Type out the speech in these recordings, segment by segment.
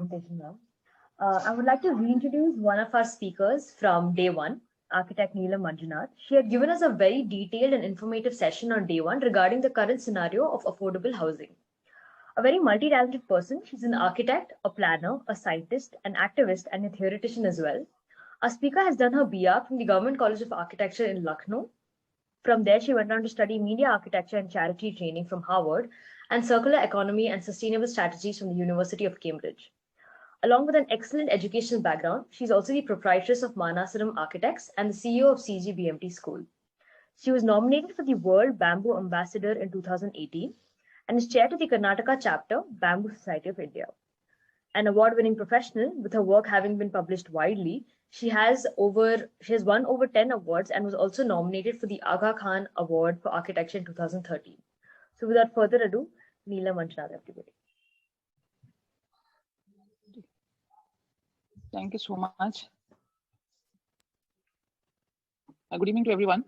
presentation now. I would like to reintroduce one of our speakers from day one, architect Neelam Manjunath. She had given us a very detailed and informative session on day one regarding the current scenario of affordable housing. A very multi-talented person, she's an architect, a planner, a scientist, an activist, and a theoretician as well. Our speaker has done her BR from the Government College of Architecture in Lucknow. From there, she went on to study media architecture and charity training from Harvard and circular economy and sustainable strategies from the University of Cambridge. Along with an excellent educational background, she's also the proprietress of Manasaram Architects and the CEO of CGBMT School. She was nominated for the World Bamboo Ambassador in 2018 and is chair to the Karnataka chapter, Bamboo Society of India. An award-winning professional, with her work having been published widely, she has won over 10 awards and was also nominated for the Aga Khan Award for Architecture in 2013. So without further ado, Neelam Manjunath, everybody. Thank you so much. Good evening to everyone.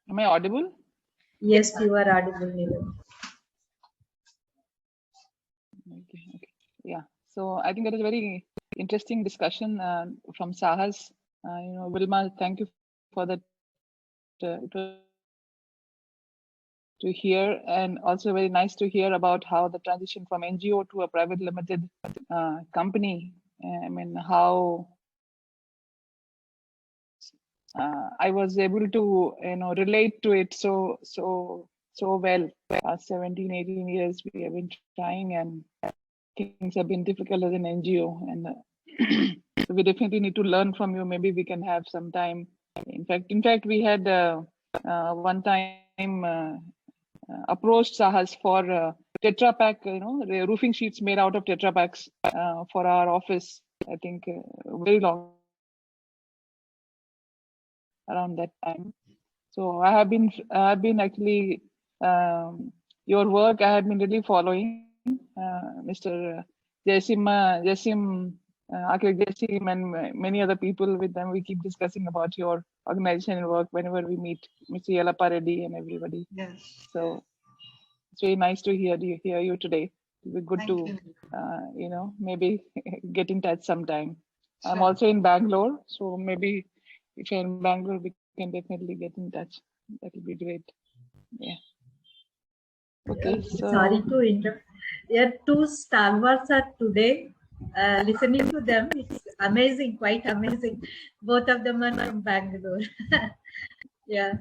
Am I audible? Yes, you are audible, Neelam. Okay. Yeah. So I think that is a very interesting discussion from Sahas. Wilma, thank you for that. To hear, and also very nice to hear about how the transition from NGO to a private limited company. I mean, how I was able to relate to it so well. Past 17, 18 years we have been trying, and things have been difficult as an NGO, and so we definitely need to learn from you. Maybe we can have some time. In fact, we had one time approached Sahas for Tetra Pak, the roofing sheets made out of Tetra Paks for our office. I think very long around that time. So I have been actually your work. I have been really following Mr. Jasim, Architect Jasim, and many other people. With them, we keep discussing about your organization and work whenever we meet Mr. Yellappa Reddy and everybody. Yes. So it's very nice to hear you today. It would be good Thank to you. maybe get in touch sometime. Sure. I'm also in Bangalore, so maybe if you're in Bangalore, we can definitely get in touch. That would be great. Yeah. Okay. So Sorry to interrupt. Your two stalwarts are today. Listening to them, it's amazing, quite amazing. Both of them are from Bangalore. Yeah,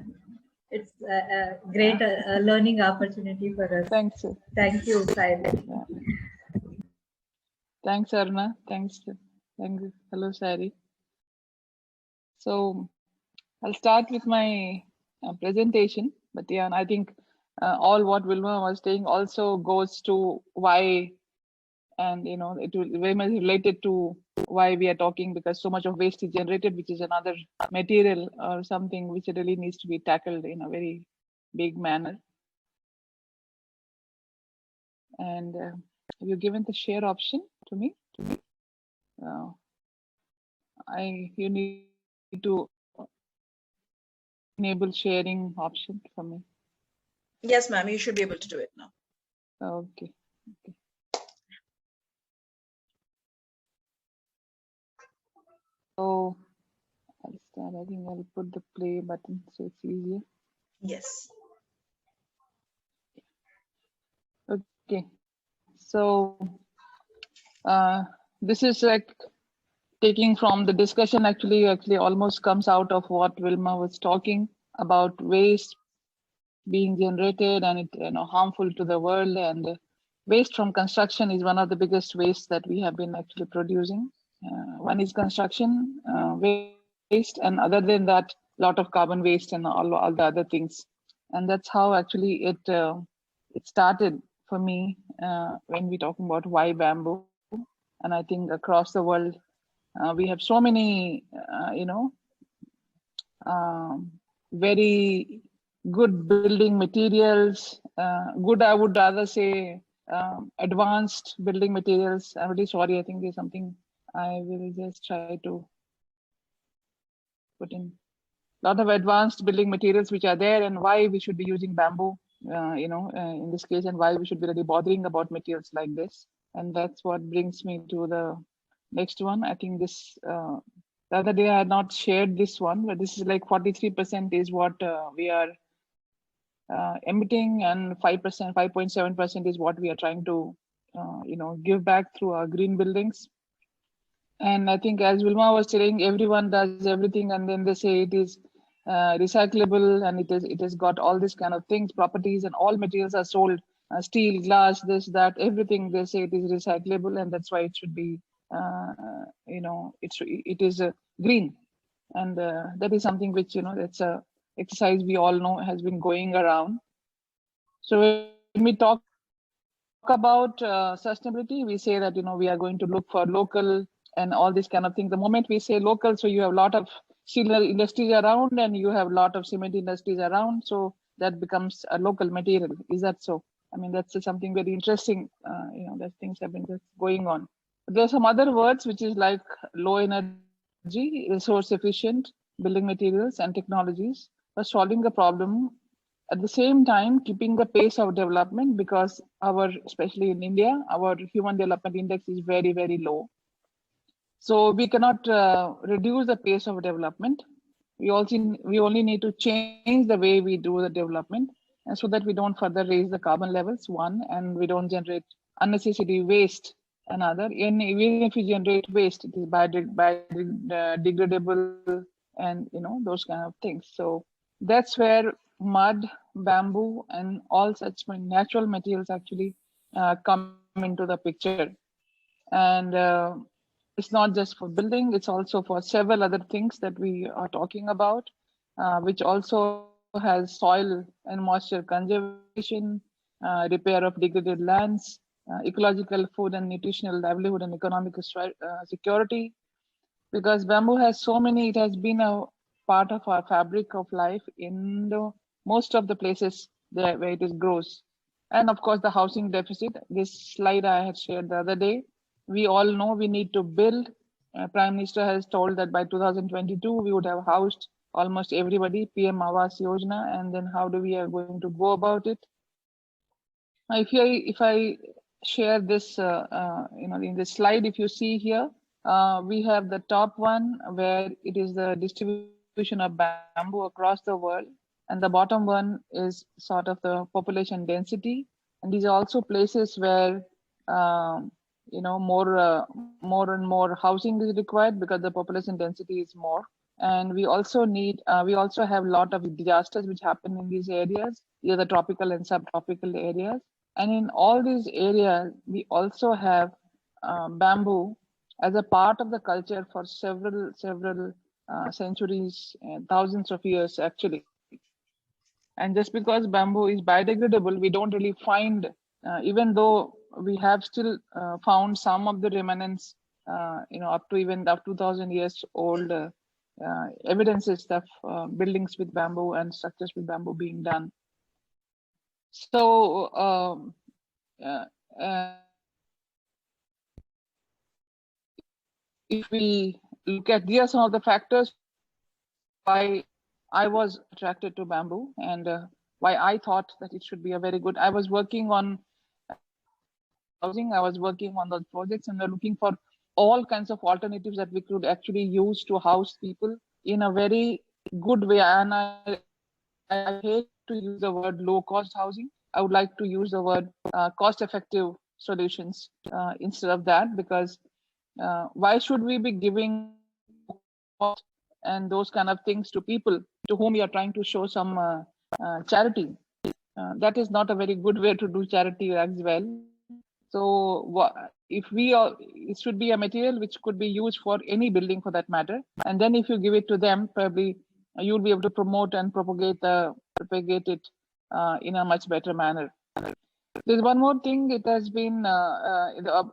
it's a great learning opportunity for us. thanks. Thank you, Saile. Yeah. Thanks, Aruna. Thanks. Thank you. Hello, Sari. So I'll start with my presentation, but yeah, I think all what Wilma was saying also goes to why, and it will very much related to why we are talking, because so much of waste is generated, which is another material or something which really needs to be tackled in a very big manner. And have you given the share option to me? You need to enable sharing option for me. Yes, ma'am, you should be able to do it now. Okay. So I'll start. I think I'll put the play button so it's easier. Yes. Okay. So this is like taking from the discussion actually almost comes out of what Wilma was talking about, waste being generated and it harmful to the world, and waste from construction is one of the biggest wastes that we have been actually producing. One is construction waste, and other than that, a lot of carbon waste and all the other things. And that's how actually it started for me when we're talking about why bamboo. And I think across the world, we have so many, very good building materials, good, I would rather say, advanced building materials. I'm really sorry, I think there's something I will just try to put in. A lot of advanced building materials which are there, and why we should be using bamboo. in this case, and why we should be really bothering about materials like this. And that's what brings me to the next one. I think this, the other day I had not shared this one, but this is like 43% is what we are emitting, and 5%, 5.7% is what we are trying to, give back through our green buildings. And I think, as Wilma was saying, everyone does everything, and then they say it is recyclable, and it has got all this kind of things, properties, and all materials are sold, steel, glass, this, that, everything. They say it is recyclable, and that's why it should be, it is green, and that is something which that's a exercise we all know has been going around. So when we talk about sustainability, we say that we are going to look for local and all this kind of thing. The moment we say local, so you have a lot of steel industries around, and you have a lot of cement industries around, so that becomes a local material. Is that so? I mean, that's something very interesting. That things have been just going on. There are some other words which is like low energy, resource efficient building materials and technologies for solving the problem, at the same time keeping the pace of development, because especially in India, our human development index is very, very low. So we cannot reduce the pace of development. We only need to change the way we do the development, and so that we don't further raise the carbon levels, one, and we don't generate unnecessary waste, another. And even if we generate waste, it is biodegradable, and those kind of things. So that's where mud, bamboo, and all such natural materials actually come into the picture. And it's not just for building, it's also for several other things that we are talking about, which also has soil and moisture conservation, repair of degraded lands, ecological, food and nutritional livelihood, and economic security. Because bamboo has so many, it has been a part of our fabric of life in most of the places where it grows. And of course, the housing deficit. This slide I had shared the other day. We all know we need to build. Prime Minister has told that by 2022 we would have housed almost everybody, PM Awas Yojana, and then how do we are going to go about it? If I share this, in this slide, if you see here, we have the top one where it is the distribution of bamboo across the world, and the bottom one is sort of the population density. And these are also places where more and more housing is required because the population density is more. And we also have a lot of disasters which happen in these areas, either the tropical and subtropical areas. And in all these areas, we also have bamboo as a part of the culture for several centuries and thousands of years actually. And just because bamboo is biodegradable, we don't really find, even though we have still found some of the remnants, up to 2,000 years old evidences of buildings with bamboo and structures with bamboo being done. So if we look at, these are some of the factors why I was attracted to bamboo, and why I thought that it should be a very good. I was working on housing, I was working on those projects, and we're looking for all kinds of alternatives that we could actually use to house people in a very good way. And I hate to use the word low cost housing. I would like to use the word cost effective solutions instead of that, because why should we be giving cost and those kind of things to people to whom we are trying to show some charity? That is not a very good way to do charity as well. So it should be a material which could be used for any building for that matter. And then if you give it to them, probably you'll be able to promote and propagate it in a much better manner. There's one more thing. It has been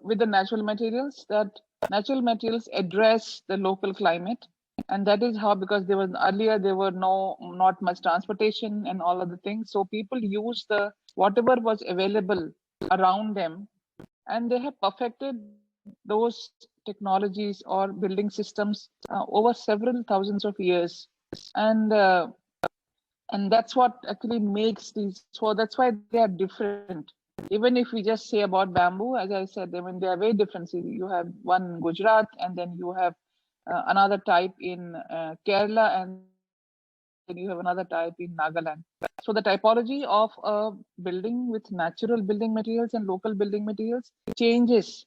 with the natural materials, that natural materials address the local climate. And that is how, because earlier there were not much transportation and all other things. So people use whatever was available around them, and they have perfected those technologies or building systems over several thousands of years. And And that's what actually makes these, so that's why they are different. Even if we just say about bamboo, as I said, I mean, they are very different. See, you have one in Gujarat, and then you have another type in Kerala, and then you have another type in Nagaland. So the typology of a building with natural building materials and local building materials changes.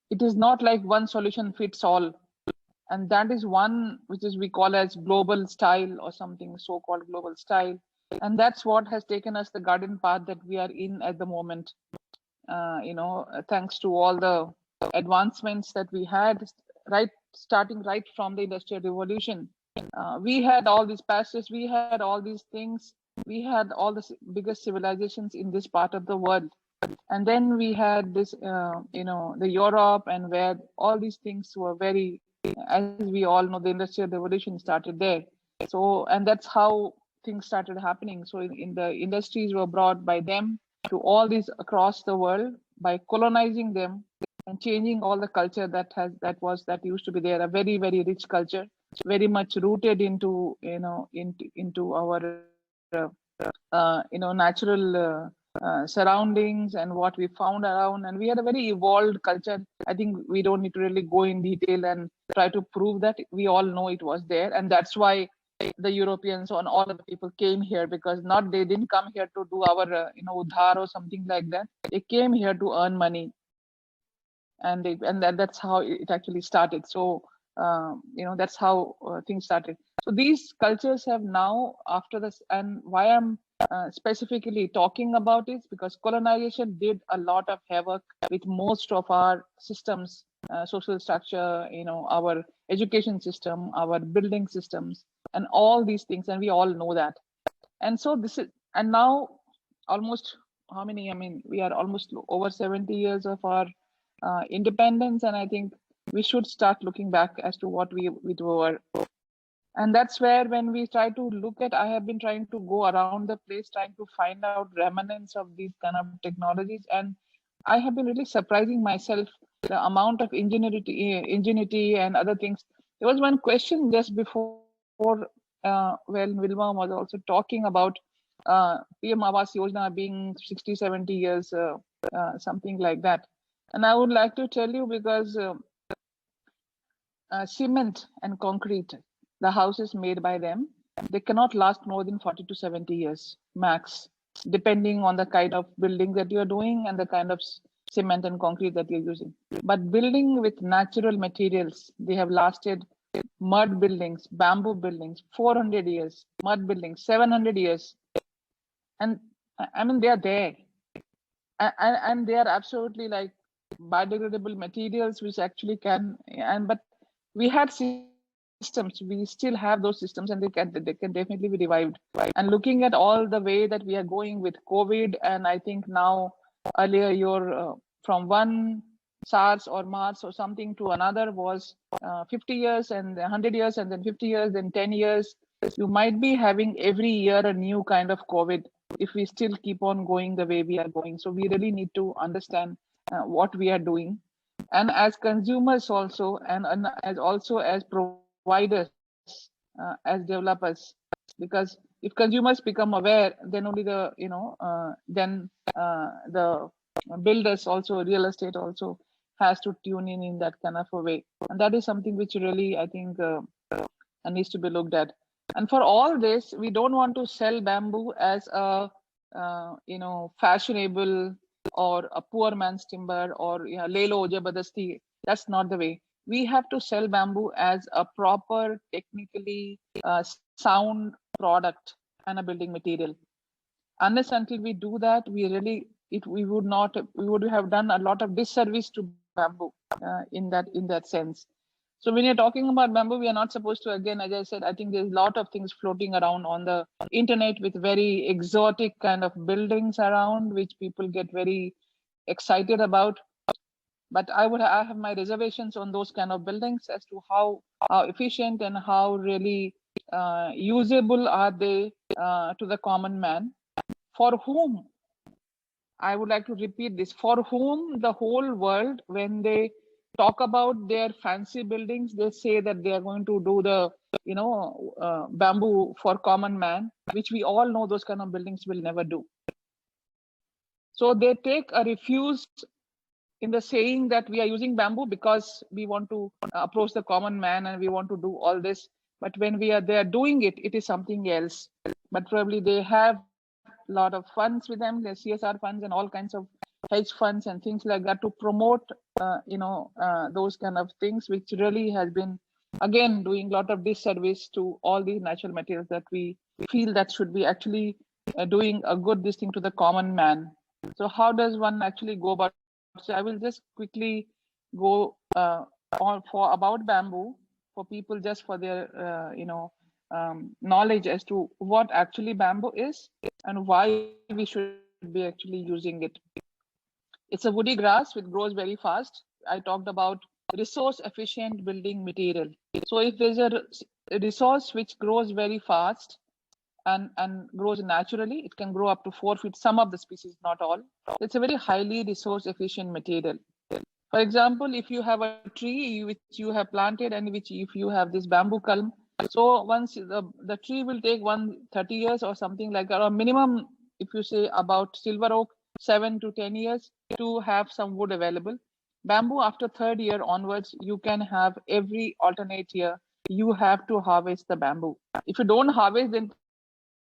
It is not like one solution fits all. And that is one which is we call as global style or something, so-called global style. And that's what has taken us the garden path that we are in at the moment. Thanks to all the advancements that we had, starting right from the Industrial Revolution. We had all these passages, we had all these things, we had all the biggest civilizations in this part of the world. And then we had this, the Europe, and where all these things were very, as we all know, the Industrial Revolution started there. So, and that's how things started happening. So in the industries were brought by them to all these across the world by colonizing them and changing all the culture that used to be there, a very, very rich culture, very much rooted into our natural surroundings and what we found around. And we had a very evolved culture. I think we don't need to really go in detail and try to prove that. We all know it was there, and that's why the Europeans and all of the people came here, because they didn't come here to do our udhar or something like that. They came here to earn money, and that's how it actually started. So that's how things started. So these cultures have now, after this, and why I'm specifically talking about it, because colonization did a lot of havoc with most of our systems, social structure, our education system, our building systems, and all these things, and we all know that. And so and now almost how many? I mean, we are almost over 70 years of our independence, and I think we should start looking back as to what we were. And that's where, when we try to look at, I have been trying to go around the place trying to find out remnants of these kind of technologies, and I have been really surprising myself the amount of ingenuity and other things. There was one question just before when Wilma was also talking about PM Awas Yojana being 60, 70 years, something like that. And I would like to tell you, because cement and concrete, the houses made by them, they cannot last more than 40 to 70 years max, depending on the kind of building that you're doing and the kind of cement and concrete that you're using. But building with natural materials, they have lasted. Mud buildings, bamboo buildings, 400 years, mud buildings, 700 years. And I mean, they are there. And they are absolutely like biodegradable materials, which actually can, but we had systems, we still have those systems, and they can definitely be revived. And looking at all the way that we are going with COVID, and I think now earlier you're from one SARS or MARS or something to another was 50 years and 100 years and then 50 years, then 10 years. You might be having every year a new kind of COVID if we still keep on going the way we are going. So we really need to understand what we are doing. And as consumers also, and as providers, as developers, because if consumers become aware, then only the builders also, real estate also has to tune in that kind of a way. And that is something which really, I think, needs to be looked at. And for all this, we don't want to sell bamboo as a fashionable or a poor man's timber or le lo jabardasti. That's not the way. We have to sell bamboo as a proper, technically sound product and a building material. Unless until we do that, we would have done a lot of disservice to bamboo in that sense. So when you're talking about bamboo, we are not supposed to, again, as I said, I think there's a lot of things floating around on the internet with very exotic kind of buildings around, which people get very excited about. But I have my reservations on those kind of buildings as to how efficient and how really usable are they to the common man, for whom, I would like to repeat this, for whom the whole world, when they talk about their fancy buildings, they say that they are going to do the, bamboo for common man, which we all know those kind of buildings will never do. So they take a refuse in the saying that we are using bamboo because we want to approach the common man and we want to do all this. But when they are doing it, it is something else. But probably they have a lot of funds with them, the CSR funds and all kinds of hedge funds and things like that to promote, those kind of things, which really has been, again, doing a lot of disservice to all the natural materials that we feel that should be actually doing a good this thing to the common man. So how does one actually go about? So I will just quickly go on for about bamboo for people, just for their knowledge as to what actually bamboo is and why we should be actually using it. It's a woody grass which grows very fast. I talked about resource efficient building material. So if there's a resource which grows very fast and grows naturally, it can grow up to 4 feet, some of the species, not all. It's a very highly resource efficient material. For example, if you have a tree which you have planted and which if you have this bamboo culm, so once the tree will take 30 years or something like that, or minimum, if you say about silver oak, 7 to 10 years to have some wood available. Bamboo, after 3rd year onwards, you can have every alternate year, you have to harvest the bamboo. If you don't harvest, then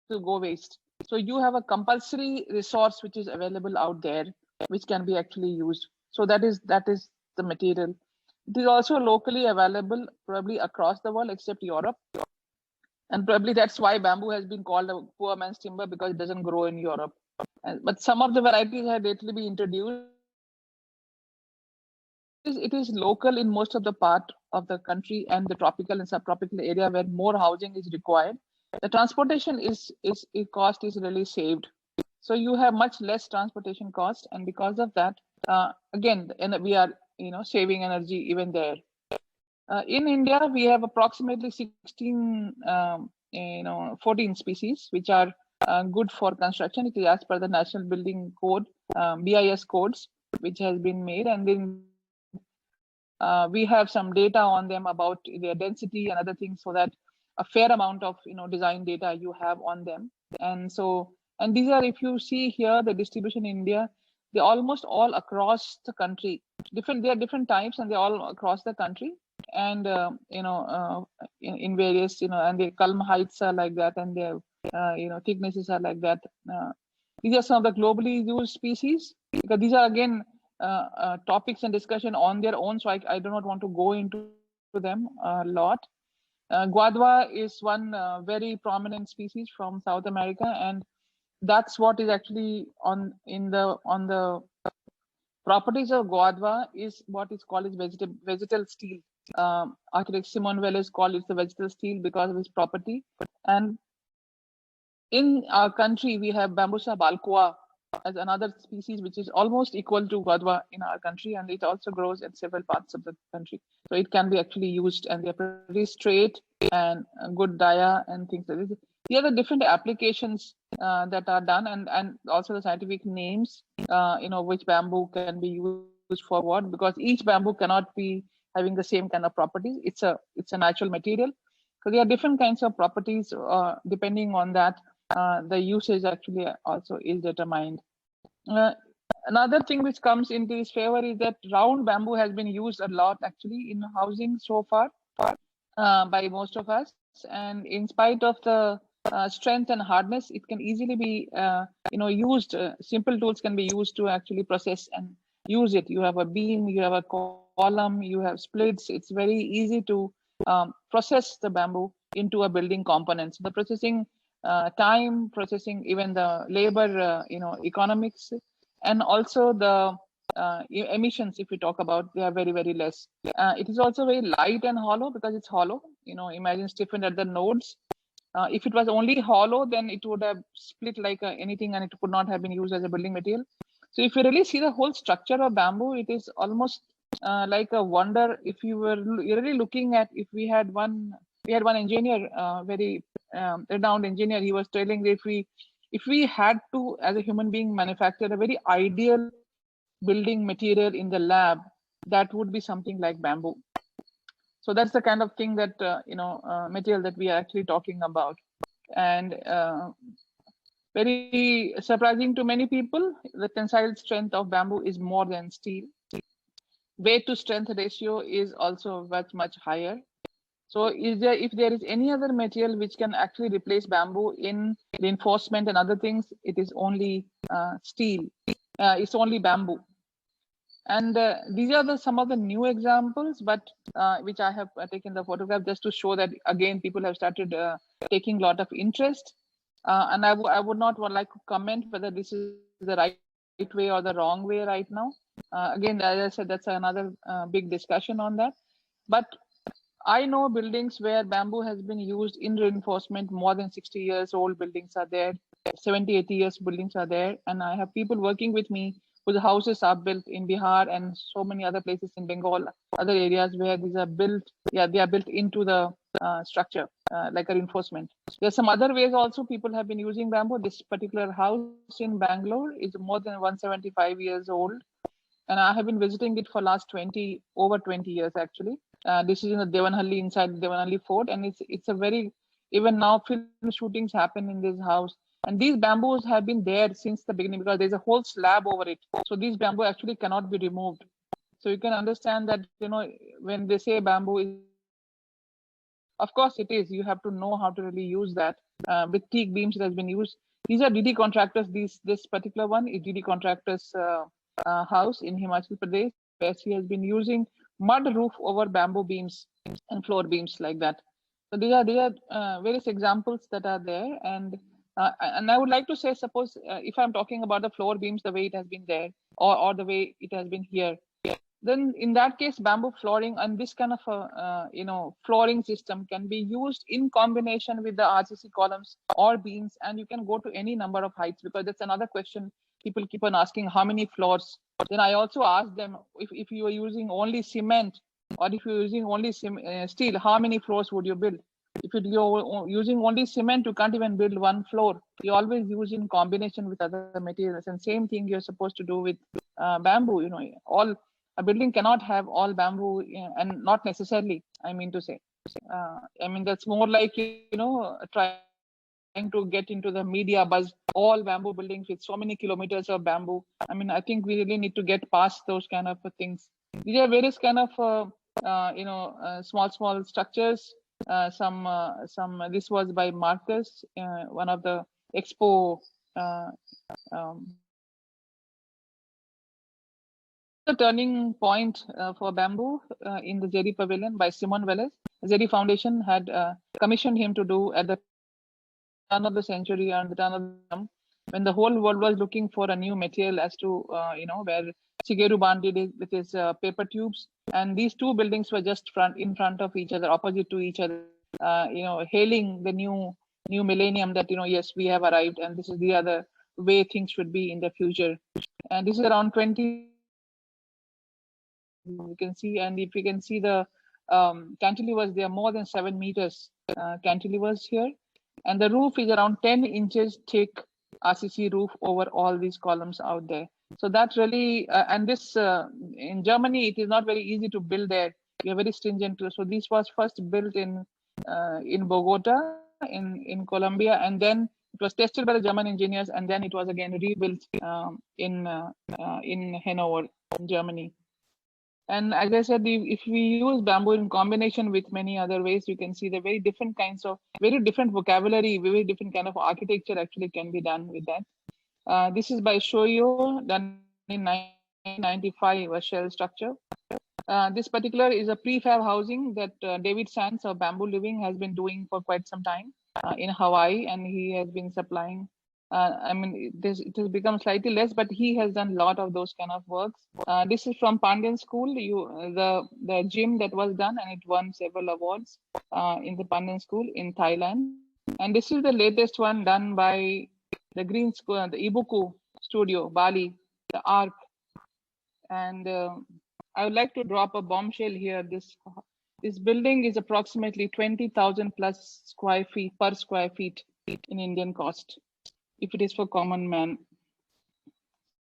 to go waste. So you have a compulsory resource which is available out there, which can be actually used. So that is the material. It is also locally available probably across the world except Europe. And probably that's why bamboo has been called a poor man's timber, because it doesn't grow in Europe. But some of the varieties have lately been introduced. It is local in most of the part of the country and the tropical and subtropical area where more housing is required. The transportation cost is really saved. So you have much less transportation cost, and because of that, again, we are saving energy even there. In India, we have approximately 14 species which are good for construction. It is as per the National Building Code, BIS codes, which has been made, and then we have some data on them about their density and other things, so that a fair amount of design data you have on them. And these are, if you see here, the distribution in India, they're almost all across the country. There are different types, and they're all across the country. And in various, and the culm heights are like that, and their thicknesses are like that. These are some of the globally used species, because these are again topics and discussion on their own. So I do not want to go into them a lot. Guadua is one very prominent species from South America, and that's what is actually on the properties of Guadua is what is called as vegetal steel. Architect Simon Veles called it the vegetal steel because of its property. And in our country, we have Bambusa balcoa as another species which is almost equal to Guadua in our country, and it also grows in several parts of the country. So it can be actually used, and they're pretty straight and good dia and things like this. The other different applications that are done, and also the scientific names, which bamboo can be used for what, because each bamboo cannot be having the same kind of properties. It's a natural material. So there are different kinds of properties depending on that. The usage actually also is determined. Another thing which comes into its favor is that round bamboo has been used a lot actually in housing so far by most of us. And in spite of the strength and hardness, it can easily be used. Simple tools can be used to actually process and use it. You have a beam, you have a column, you have splits. It's very easy to process the bamboo into a building component. So the processing time, processing even the labor, economics, and also the emissions, if we talk about, they are very, very less. It is also very light and hollow because it's hollow. Imagine stiffened at the nodes. If it was only hollow, then it would have split like anything, and it could not have been used as a building material. So if you really see the whole structure of bamboo, it is almost like a wonder. If you were really looking at, if we had one engineer, very renowned engineer, he was telling that if we had to, as a human being, manufacture a very ideal building material in the lab, that would be something like bamboo. So that's the kind of thing that, material that we are actually talking about. And very surprising to many people, the tensile strength of bamboo is more than steel. Weight to strength ratio is also much higher. So if there is any other material which can actually replace bamboo in reinforcement and other things, it is only steel. It's only bamboo. And these are some of the new examples, but which I have taken the photograph just to show that, again, people have started taking a lot of interest. And I would not like to comment whether this is the right way or the wrong way right now. Again, as I said, that's another big discussion on that. But I know buildings where bamboo has been used in reinforcement. More than 60 years old buildings are there, 70, 80 years buildings are there. And I have people working with me whose houses are built in Bihar and so many other places in Bengal, other areas where these are built. Yeah, they are built into the structure, like a reinforcement. There's some other ways also people have been using bamboo. This particular house in Bangalore is more than 175 years old. And I have been visiting it for last over 20 years actually. This is in the Devanahalli, inside the Devanahalli fort, and it's a very, even now film shootings happen in this house. And these bamboos have been there since the beginning because there's a whole slab over it. So these bamboo actually cannot be removed. So you can understand that, when they say bamboo is, of course it is, you have to know how to really use that. With teak beams it has been used. These are DD contractors. This particular one is DD contractors house in Himachal Pradesh, where she has been using mud roof over bamboo beams and floor beams like that. So these are various examples that are there. And I would like to say, suppose if I'm talking about the floor beams, the way it has been there, or the way it has been here, then in that case, bamboo flooring and this kind of flooring system can be used in combination with the RCC columns or beams, and you can go to any number of heights, because that's another question people keep on asking, how many floors. Then I also ask them, if you are using only cement or if you're using only steel, how many floors would you build? If you're using only cement, you can't even build one floor. You always use in combination with other materials. And same thing you're supposed to do with bamboo. A building cannot have all bamboo, and not necessarily, I mean to say. That's more like, trying to get into the media buzz, all bamboo buildings with so many kilometers of bamboo. I think we really need to get past those kind of things. These are various kind of, small structures. This was by Marcus, one of the expo. The turning point for bamboo in the Zeri Pavilion by Simon Welles. Zeri Foundation had commissioned him to do at the turn of the century and the turn of the, when the whole world was looking for a new material as to where Shigeru Ban did it with his paper tubes, and these two buildings were just in front of each other, opposite to each other, hailing the new millennium that yes, we have arrived and this is the other way things should be in the future. And this is around 20. You can see, and if you can see the cantilevers, they are more than 7 meters cantilevers here, and the roof is around 10 inches thick RCC roof over all these columns out there. So that really, and this in Germany, it is not very easy to build there. We are very stringent. So this was first built in Bogota, in Colombia, and then it was tested by the German engineers, and then it was again rebuilt in Hanover, in Germany. And as I said, if we use bamboo in combination with many other ways, you can see the very different kinds of, very different vocabulary, very different kind of architecture actually can be done with that. This is by Shoyo, done in 1995, a shell structure. This particular is a prefab housing that David Sands of Bamboo Living has been doing for quite some time in Hawaii, and he has been supplying. It has become slightly less, but he has done a lot of those kind of works. This is from Pandian School, the gym that was done, and it won several awards in the Pandian School in Thailand. And this is the latest one done by the Green School, the Ibuku Studio, Bali, the ARC. And I would like to drop a bombshell here. This building is approximately 20,000 plus per square feet in Indian cost, if it is for common man,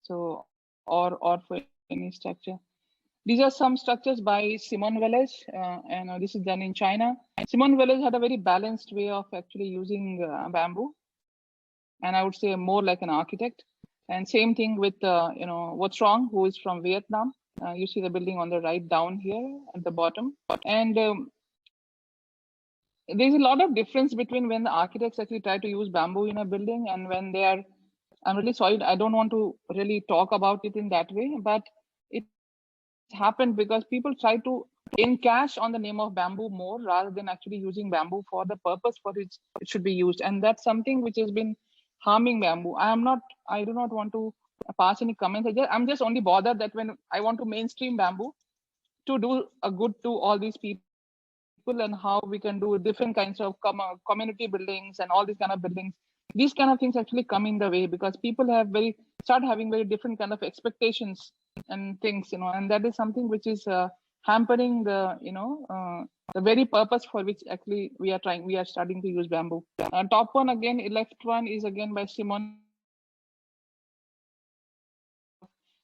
so or for any structure. These are some structures by Simon Velez, and this is done in China. Simon Velez had a very balanced way of actually using bamboo, and I would say more like an architect. And same thing with What's Wrong, who is from Vietnam. You see the building on the right down here at the bottom, and there's a lot of difference between when the architects actually try to use bamboo in a building and when they are. I'm really sorry, I don't want to really talk about it in that way, but it happened because people try to encash on the name of bamboo more rather than actually using bamboo for the purpose for which it should be used. And that's something which has been harming bamboo. I do not want to pass any comments. I'm just only bothered that when I want to mainstream bamboo to do a good to all these people and how we can do different kinds of community buildings and all these kind of buildings. These kind of things actually come in the way because people have start having very different kind of expectations and things, and that is something which is hampering the the very purpose for which actually we are starting to use bamboo. Top one again, left one is again by Simon,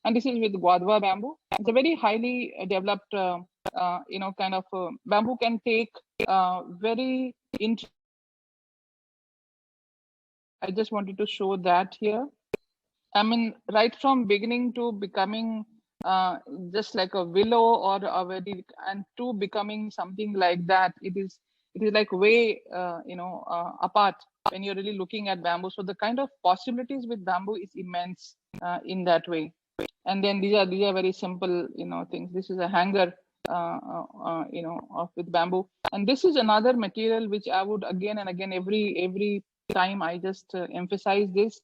and this is with Guadua bamboo. It's a very highly developed kind of bamboo can take very I just wanted to show that here. I mean, right from beginning to becoming just like a willow or and to becoming something like that, it is like way apart when you're really looking at bamboo. So the kind of possibilities with bamboo is immense in that way. And then these are very simple things. This is a hanger with bamboo, and this is another material which I would again and again every time I just emphasize this.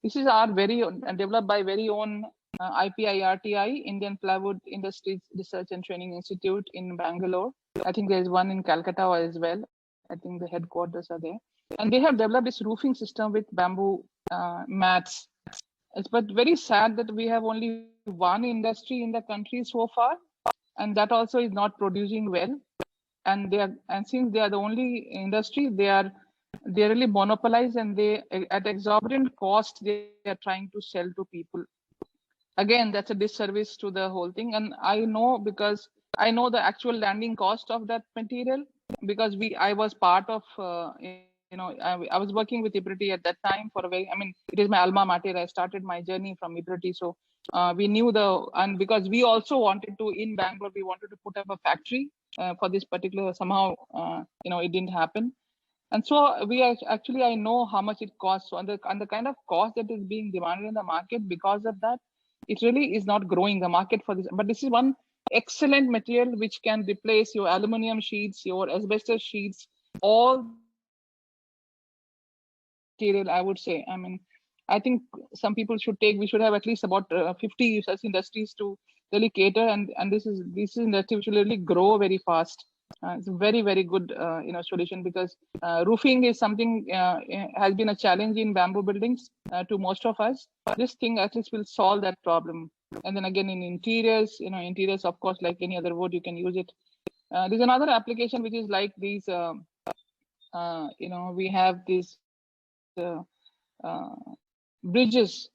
This is our very developed by very own IPIRTI, Indian Plywood Industries Research and Training Institute in Bangalore. I think there's one in Calcutta as well. I think the headquarters are there, and they have developed this roofing system with bamboo mats. But very sad that we have only one industry in the country so far, and that also is not producing well. And since they are the only industry, they're really monopolized, and they at exorbitant cost they are trying to sell to people. Again, that's a disservice to the whole thing. And I know because I know the actual landing cost of that material because I was part of I was working with IPRITI at that time it is my alma mater. I started my journey from IPRITI, so we knew and because we also wanted to in Bangalore, we wanted to put up a factory for this particular. Somehow it didn't happen, and so I know how much it costs. So on the kind of cost that is being demanded in the market, because of that, it really is not growing the market for this. But this is one excellent material which can replace your aluminum sheets, your asbestos sheets, all material, I would say. I mean, I think some people we should have at least about 50 such industries to really cater, and this industry which will really grow very fast. It's a very, very good solution because roofing is something has been a challenge in bamboo buildings to most of us. This thing at least will solve that problem. And then again in interiors, interiors of course like any other wood you can use it. There's another application which is like these. We have these bridges,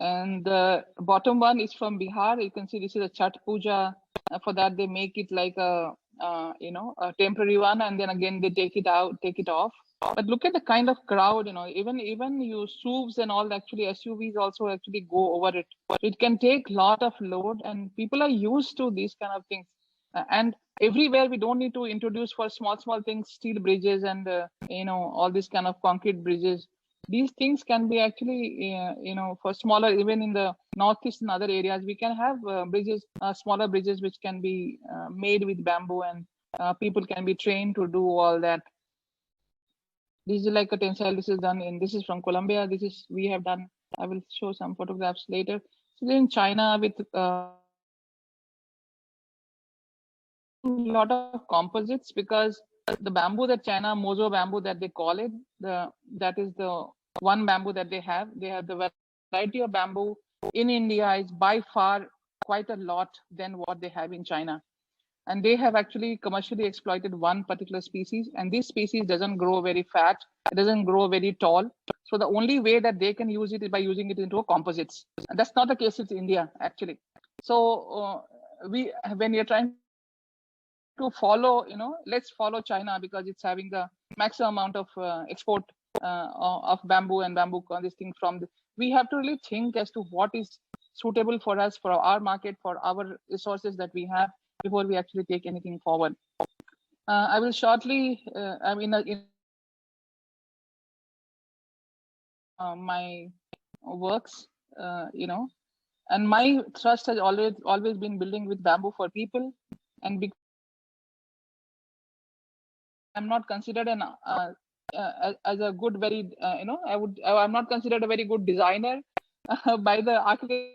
and the bottom one is from Bihar. You can see this is a Chhat Puja. For that they make it like a temporary one, and then again they take it off. But look at the kind of crowd, even you SUVs and all, actually SUVs also actually go over it. It can take a lot of load, and people are used to these kind of things. And everywhere we don't need to introduce for small things, steel bridges and all these kind of concrete bridges. These things can be actually for smaller, even in the northeast and other areas we can have bridges, smaller bridges which can be made with bamboo, and people can be trained to do all that. This is like a tensile. This is from Colombia. We have done. I will show some photographs later. So in China with lot of composites, because the bamboo that China, Mozo bamboo that they call it, that is the one bamboo that they have. They have the variety of bamboo in India is by far quite a lot than what they have in China. And they have actually commercially exploited one particular species, and this species doesn't grow very fat, it doesn't grow very tall. So the only way that they can use it is by using it into composites. And that's not the case with India, actually. So when you're trying to follow, let's follow China because it's having the maximum amount of export of bamboo and bamboo this thing we have to really think as to what is suitable for us, for our market, for our resources that we have before we actually take anything forward. I will shortly, my works, and my thrust has always been building with bamboo for people, and I'm not considered an as a good, very I'm not considered a very good designer by the architect.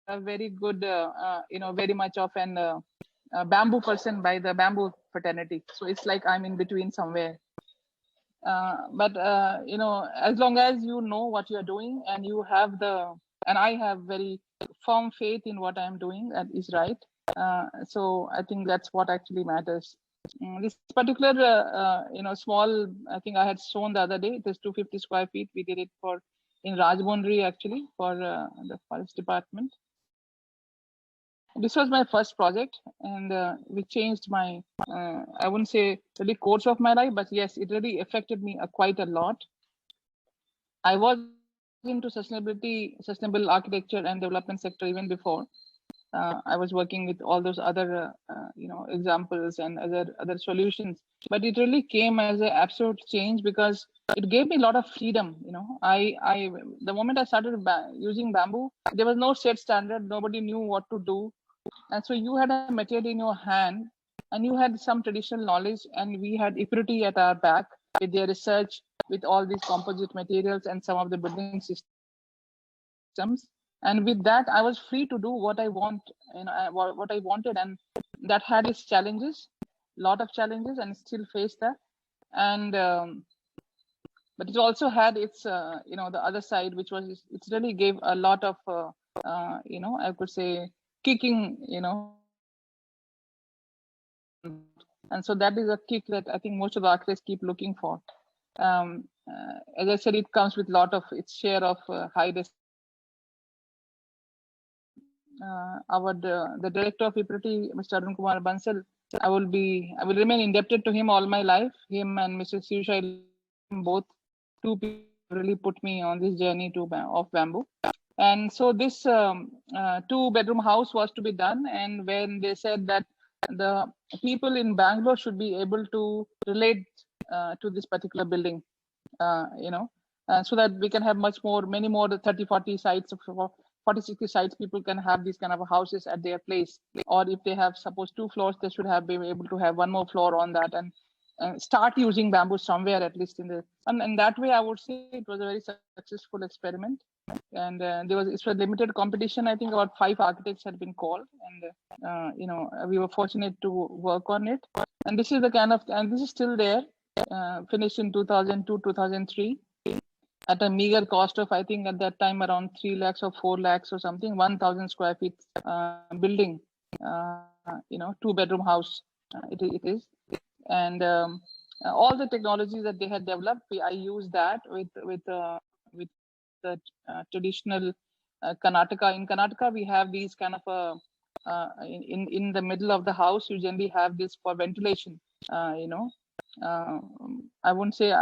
A very good, very much of an bamboo person by the bamboo fraternity. So it's like I'm in between somewhere. But as long as you know what you are doing and you have and I have very firm faith in what I'm doing that is right. So I think that's what actually matters. This particular, small, I think I had shown the other day, it is 250 square feet. We did it in Rajmundry actually for the forest department. This was my first project, and which changed my, I wouldn't say really course of my life, but yes, it really affected me quite a lot. I was into sustainable architecture and development sector even before. I was working with all those other, examples and other solutions, but it really came as an absolute change because it gave me a lot of freedom. The moment I started using bamboo, there was no set standard. Nobody knew what to do. And so you had a material in your hand and you had some traditional knowledge, and we had IPRITI at our back with their research, with all these composite materials and some of the building systems. And with that, I was free to do what I want, what I wanted. And that had its challenges, lot of challenges, and still face that. And, but it also had its, the other side, which was, it really gave a lot of, I could say, kicking, and so that is a kick that I think most of the architects keep looking for. As I said, it comes with a lot of its share of high risk. The director of IPRITI, Mr. Arun Kumar Bansal, I will remain indebted to him all my life. Him and Mr. Sirshai, both two people really put me on this journey of bamboo. And so this 2-bedroom house was to be done. And when they said that the people in Bangalore should be able to relate to this particular building, so that we can have many more 30, 40 sites, 40, 60 sites, people can have these kind of houses at their place. Or if they have, suppose 2 floors, they should have been able to have 1 more floor on that and start using bamboo somewhere, at least and that way, I would say it was a very successful experiment. And it's a limited competition. I think about 5 architects had been called, and we were fortunate to work on it. And this is and this is still there, finished in 2002, 2003, at a meager cost of, I think at that time, around 3 lakhs or 4 lakhs or something, 1,000 square feet building, 2-bedroom house. It is, and all the technologies that they had developed, I used that with the traditional Karnataka. In Karnataka, we have these kind of in the middle of the house. You generally have this for ventilation. I wouldn't say.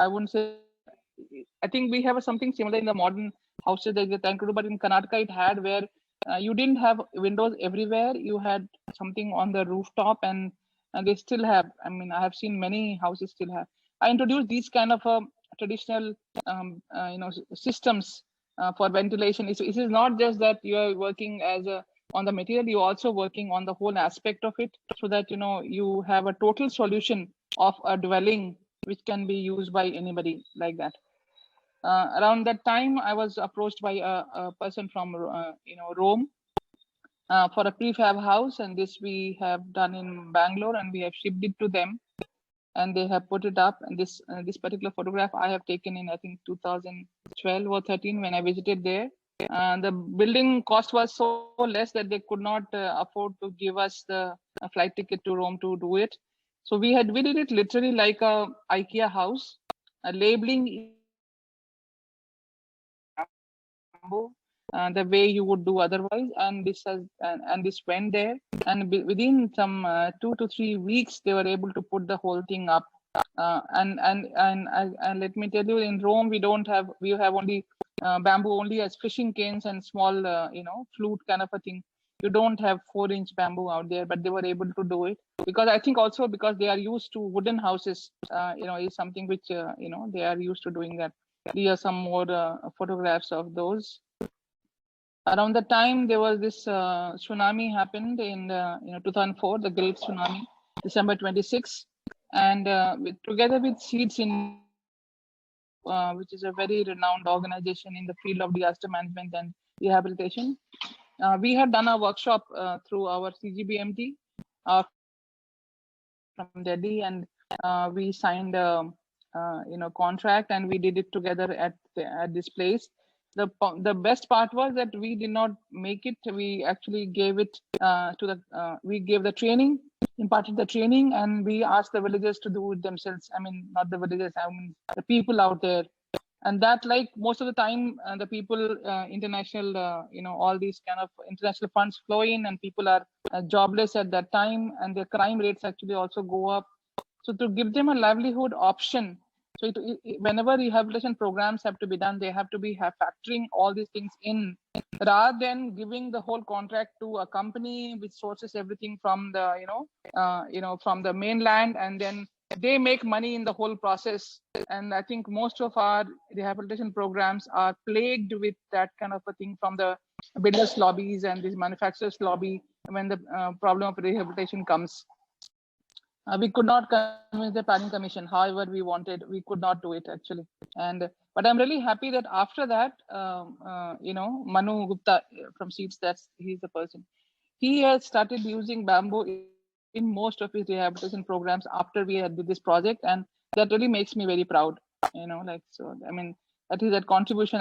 I think we have something similar in the modern houses that they're trying to do, but in Karnataka, it had where you didn't have windows everywhere. You had something on the rooftop, and they still have. I mean, I have seen many houses still have. I introduced these kind of traditional, systems for ventilation. It is not just that you are working on the material, you're also working on the whole aspect of it, so that you have a total solution of a dwelling which can be used by anybody, like that. Around that time, I was approached by a person from Rome for a prefab house, and this we have done in Bangalore, and we have shipped it to them, and they have put it up. And this particular photograph I have taken in, I think, 2012 or 13 when I visited there. The building cost was so less that they could not afford to give us the flight ticket to Rome to do it. So we did it literally like a IKEA house, labeling the way you would do otherwise. And this has and this went there, and within some 2 to 3 weeks they were able to put the whole thing up. And let me tell you, in Rome we have only bamboo only as fishing canes and small flute kind of a thing. You don't have 4-inch bamboo out there, but they were able to do it because I think also because they are used to wooden houses. Is something which they are used to doing that. These are some more photographs of those. Around the time there was this tsunami happened in 2004, the great tsunami, December 26, and together with Seeds in which is a very renowned organization in the field of disaster management and rehabilitation. We had done a workshop through our CGBMT from Delhi, and we signed a contract, and we did it together at this place. The best part was that we did not make it. We actually gave it we gave the training, imparted the training, and we asked the villagers to do it themselves. I mean, not the villagers, I mean the people out there. And that, like most of the time, the people, international, all these kind of international funds flow in, and people are jobless at that time, and the crime rates actually also go up. So to give them a livelihood option, so whenever rehabilitation programs have to be done, they have to be factoring all these things in, rather than giving the whole contract to a company which sources everything from the from the mainland, and then they make money in the whole process. And I think most of our rehabilitation programs are plagued with that kind of a thing from the builders lobbies and these manufacturers lobby. When the problem of rehabilitation comes, we could not convince the planning commission however we wanted. We could not do it actually. And but I'm really happy that after that Manu Gupta from Seeds, he's the person, he has started using bamboo in most of his rehabilitation programs after we had did this project, and that really makes me very proud. So I mean, that is that contribution,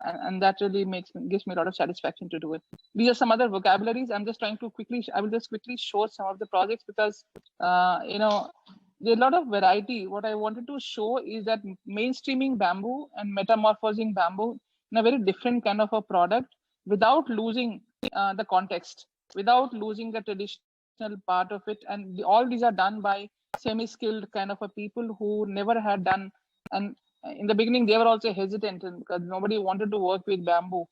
and that really gives me a lot of satisfaction to do it. These are some other vocabularies. I will just quickly show some of the projects because there's a lot of variety. What I wanted to show is that mainstreaming bamboo and metamorphosing bamboo in a very different kind of a product without losing the context, without losing the traditional part of it. And all these are done by semi-skilled kind of a people who never had done. And in the beginning, they were also hesitant because nobody wanted to work with bamboo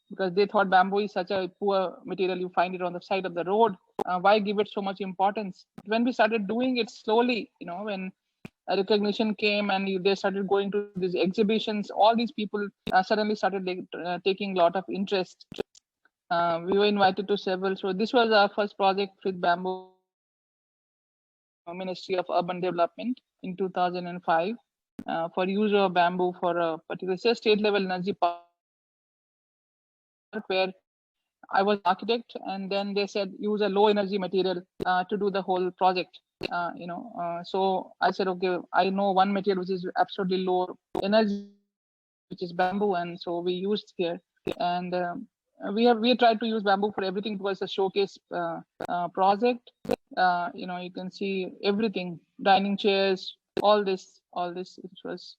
because they thought bamboo is such a poor material. You find it on the side of the road. Why give it so much importance? When we started doing it slowly, when a recognition came and they started going to these exhibitions, all these people suddenly started taking a lot of interest. We were invited to several. So this was our first project with bamboo, Ministry of Urban Development in 2005 for use of bamboo for a particular state level energy park, where I was architect, and then they said use a low energy material to do the whole project. So I said, okay, I know one material which is absolutely low energy, which is bamboo, and so we used here. And we tried to use bamboo for everything. It was a showcase project. You can see everything, dining chairs, all this, it was,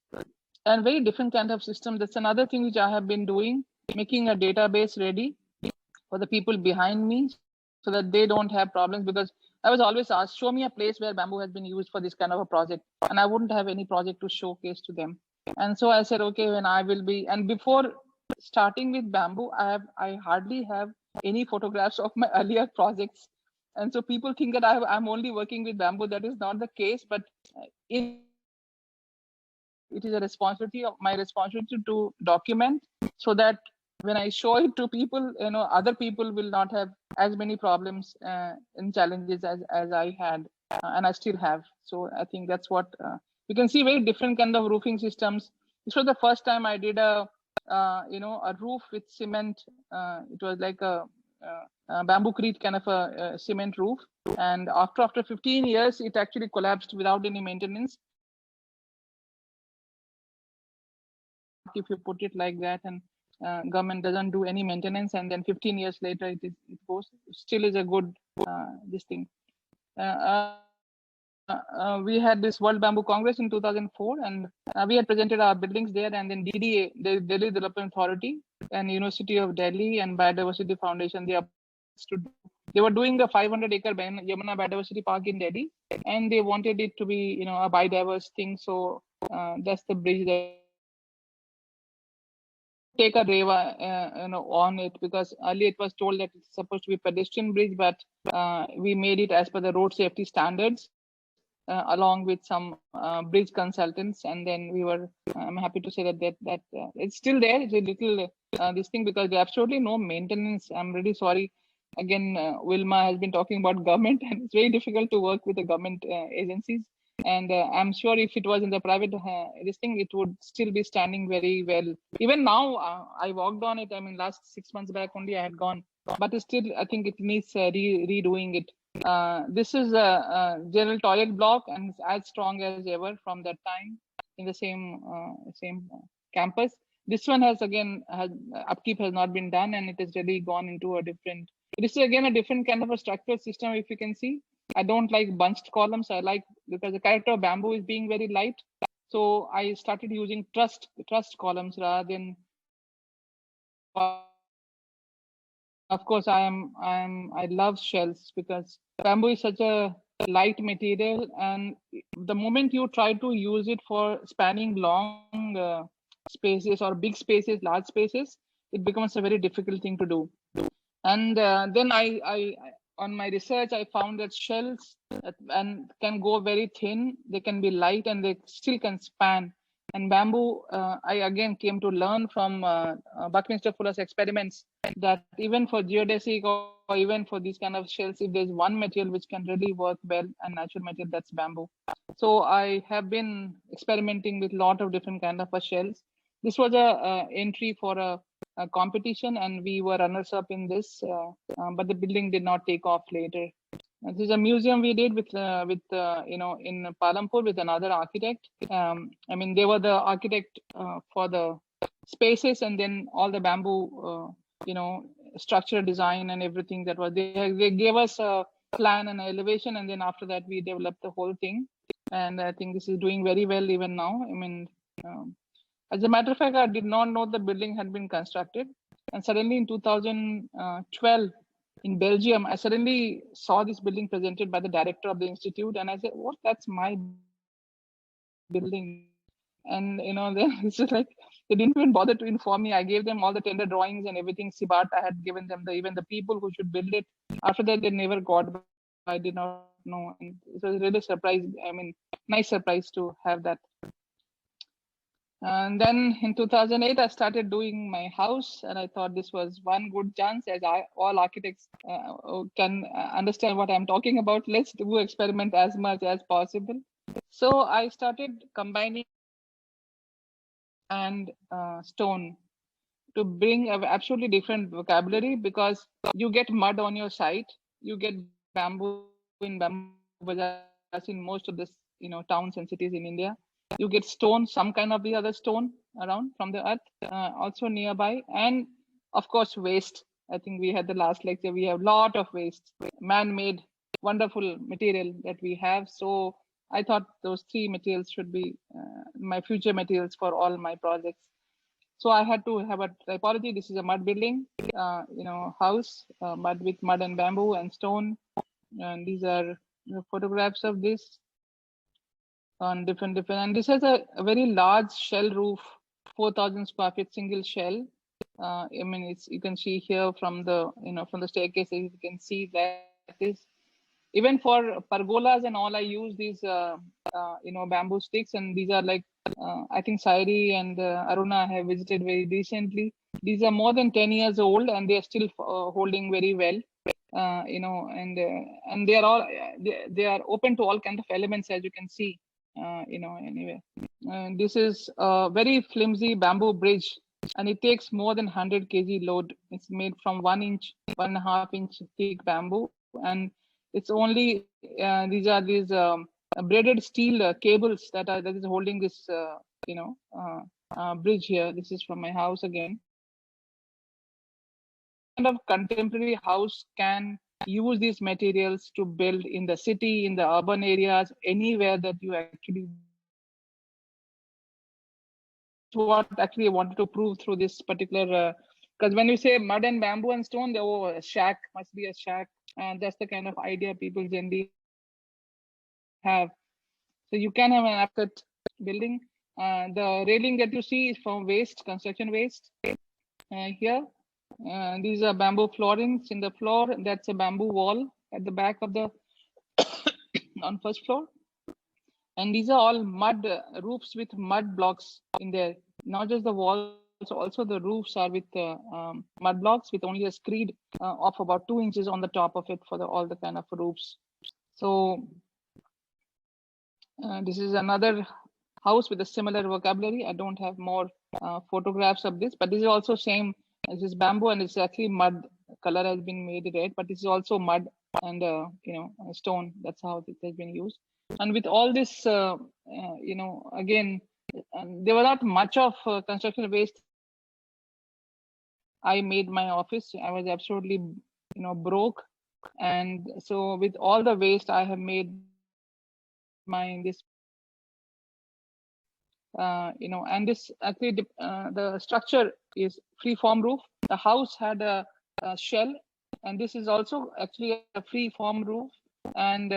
and very different kind of system. That's another thing which I have been doing, making a database ready for the people behind me so that they don't have problems, because I was always asked, show me a place where bamboo has been used for this kind of a project, and I wouldn't have any project to showcase to them. And so I said, okay, when I will be, and before starting with bamboo, I hardly have any photographs of my earlier projects. And so people think that I'm only working with bamboo. That is not the case, but it is my responsibility to document so that when I show it to people, other people will not have as many problems and challenges as I had, and I still have. So I think that's what you can see, very different kind of roofing systems. This was the first time I did a roof with cement. It was like a bamboo-crete kind of a cement roof. And after 15 years, it actually collapsed without any maintenance. If you put it like that, and government doesn't do any maintenance, and then 15 years later it goes, still is a good this thing. we had this World Bamboo Congress in 2004, and we had presented our buildings there. And then DDA, the Delhi Development Authority, and University of Delhi and Biodiversity Foundation, they were doing the 500-acre Yamuna Biodiversity Park in Delhi, and they wanted it to be, a biodiverse thing. So that's the bridge that take a Reva, on it, because earlier it was told that it's supposed to be a pedestrian bridge, but we made it as per the road safety standards, along with some bridge consultants, and then we were. I'm happy to say that it's still there. It's a little this thing, because there's absolutely no maintenance. I'm really sorry. Again, Wilma has been talking about government, and it's very difficult to work with the government agencies. And I'm sure if it was in the private this thing, it would still be standing very well. Even now, I walked on it. I mean, last 6 months back only I had gone, but still I think it needs redoing it. This is a general toilet block, and it's as strong as ever from that time in the same campus. This one has upkeep has not been done, and it has really gone into a different. This is again a different kind of a structural system. If you can see, I don't like bunched columns. I like, because the character of bamboo is being very light. So I started using trussed columns rather than. Of course, I love shells, because bamboo is such a light material, and the moment you try to use it for spanning long spaces or big spaces, large spaces, it becomes a very difficult thing to do. And then I on my research, I found that shells can go very thin, they can be light, and they still can span. And bamboo, I again came to learn from Buckminster Fuller's experiments that even for geodesic or even for these kind of shells, if there's one material which can really work well, and natural material, that's bamboo. So I have been experimenting with a lot of different kind of shells. This was a entry for a competition, and we were runners up in this, but the building did not take off later. This is a museum we did with in Palampur with another architect. I mean, they were the architect for the spaces, and then all the bamboo, structure design and everything that was. They gave us a plan and elevation, and then after that we developed the whole thing. And I think this is doing very well even now. I mean, as a matter of fact, I did not know the building had been constructed, and suddenly in 2012. In Belgium, I suddenly saw this building presented by the director of the institute, and I said, "What? That's my building." And then it's just like they didn't even bother to inform me. I gave them all the tender drawings and everything. Sibat, I had given them even the people who should build it. After that, they never got. I did not know, and it was really surprising. I mean, nice surprise to have that. And then in 2008, I started doing my house, and I thought this was one good chance, as all architects can understand what I'm talking about. Let's do experiment as much as possible. So I started combining and stone to bring an absolutely different vocabulary, because you get mud on your site, you get bamboo in bamboo bazaars in most of the towns and cities in India. You get stone, some kind of the other stone around from the earth, also nearby, and of course waste. I think we had the last lecture. We have a lot of waste, man-made, wonderful material that we have. So I thought those three materials should be my future materials for all my projects. So I had to have a typology. This is a mud building, house, with mud and bamboo and stone, and these are photographs of this. On different, and this has a very large shell roof, 4,000 square feet single shell. I mean, you can see here from the from the staircase, you can see that is even for pergolas and all. I use these bamboo sticks, and these are like I think Sairi and Aruna have visited very recently. These are more than 10 years old, and they are still holding very well. And they are all they are open to all kinds of elements, as you can see. Anyway, this is a very flimsy bamboo bridge, and it takes more than 100 kg load. It's made from 1.5 inch thick bamboo, and it's only these are braided steel cables that is holding this bridge here. This is from my house again. Kind of contemporary house can use these materials to build in the city, in the urban areas, anywhere that you actually. What actually I wanted to prove through this particular, because when you say mud and bamboo and stone, a shack must be a shack, and that's the kind of idea people generally have. So you can have an adequate building. The railing that you see is from waste, construction waste. Here, these are bamboo floorings in the floor. That's a bamboo wall at the back of the on first floor. And these are all mud roofs with mud blocks in there. Not just the walls, also the roofs are with mud blocks with only a screed of about 2 inches on the top of it for all the kind of roofs. So this is another house with a similar vocabulary. I don't have more photographs of this, but this is also same as this bamboo, and it's actually mud. Color has been made red, but this is also mud and stone. That's how it has been used. And with all this, again, there was not much of construction waste. I made my office. I was absolutely, broke, and so with all the waste, I have made this. And this actually the structure is free-form roof. The house had a shell, and this is also actually a free-form roof. And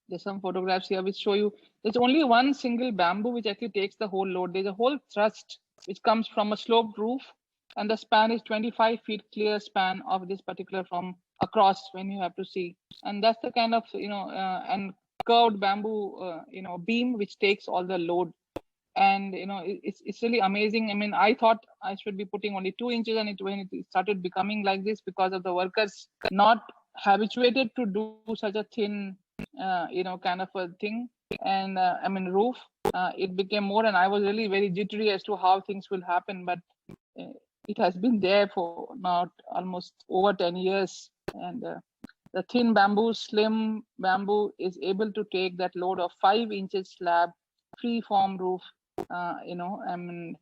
there's some photographs here which show you there's only one single bamboo which actually takes the whole load. There's a whole thrust which comes from a sloped roof, and the span is 25 feet clear span of this particular from across when you have to see. And that's the kind of and curved bamboo beam which takes all the load. And it's really amazing. I mean, I thought I should be putting only 2 inches on it when it started becoming like this, because of the workers not habituated to do such a thin kind of a thing. And I mean, roof, it became more, and I was really very jittery as to how things will happen, but it has been there for now almost over 10 years. And the thin bamboo, slim bamboo is able to take that load of 5 inches slab, free-form roof. I mean,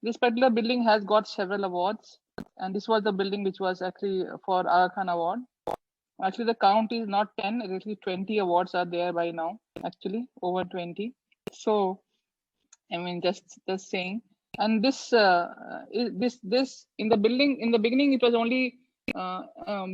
this particular building has got several awards, and this was the building which was actually for Aga Khan Award. Actually, the count is not 10, actually 20 awards are there by now, actually, over 20. So, I mean, just saying. And this in the building, in the beginning, it was only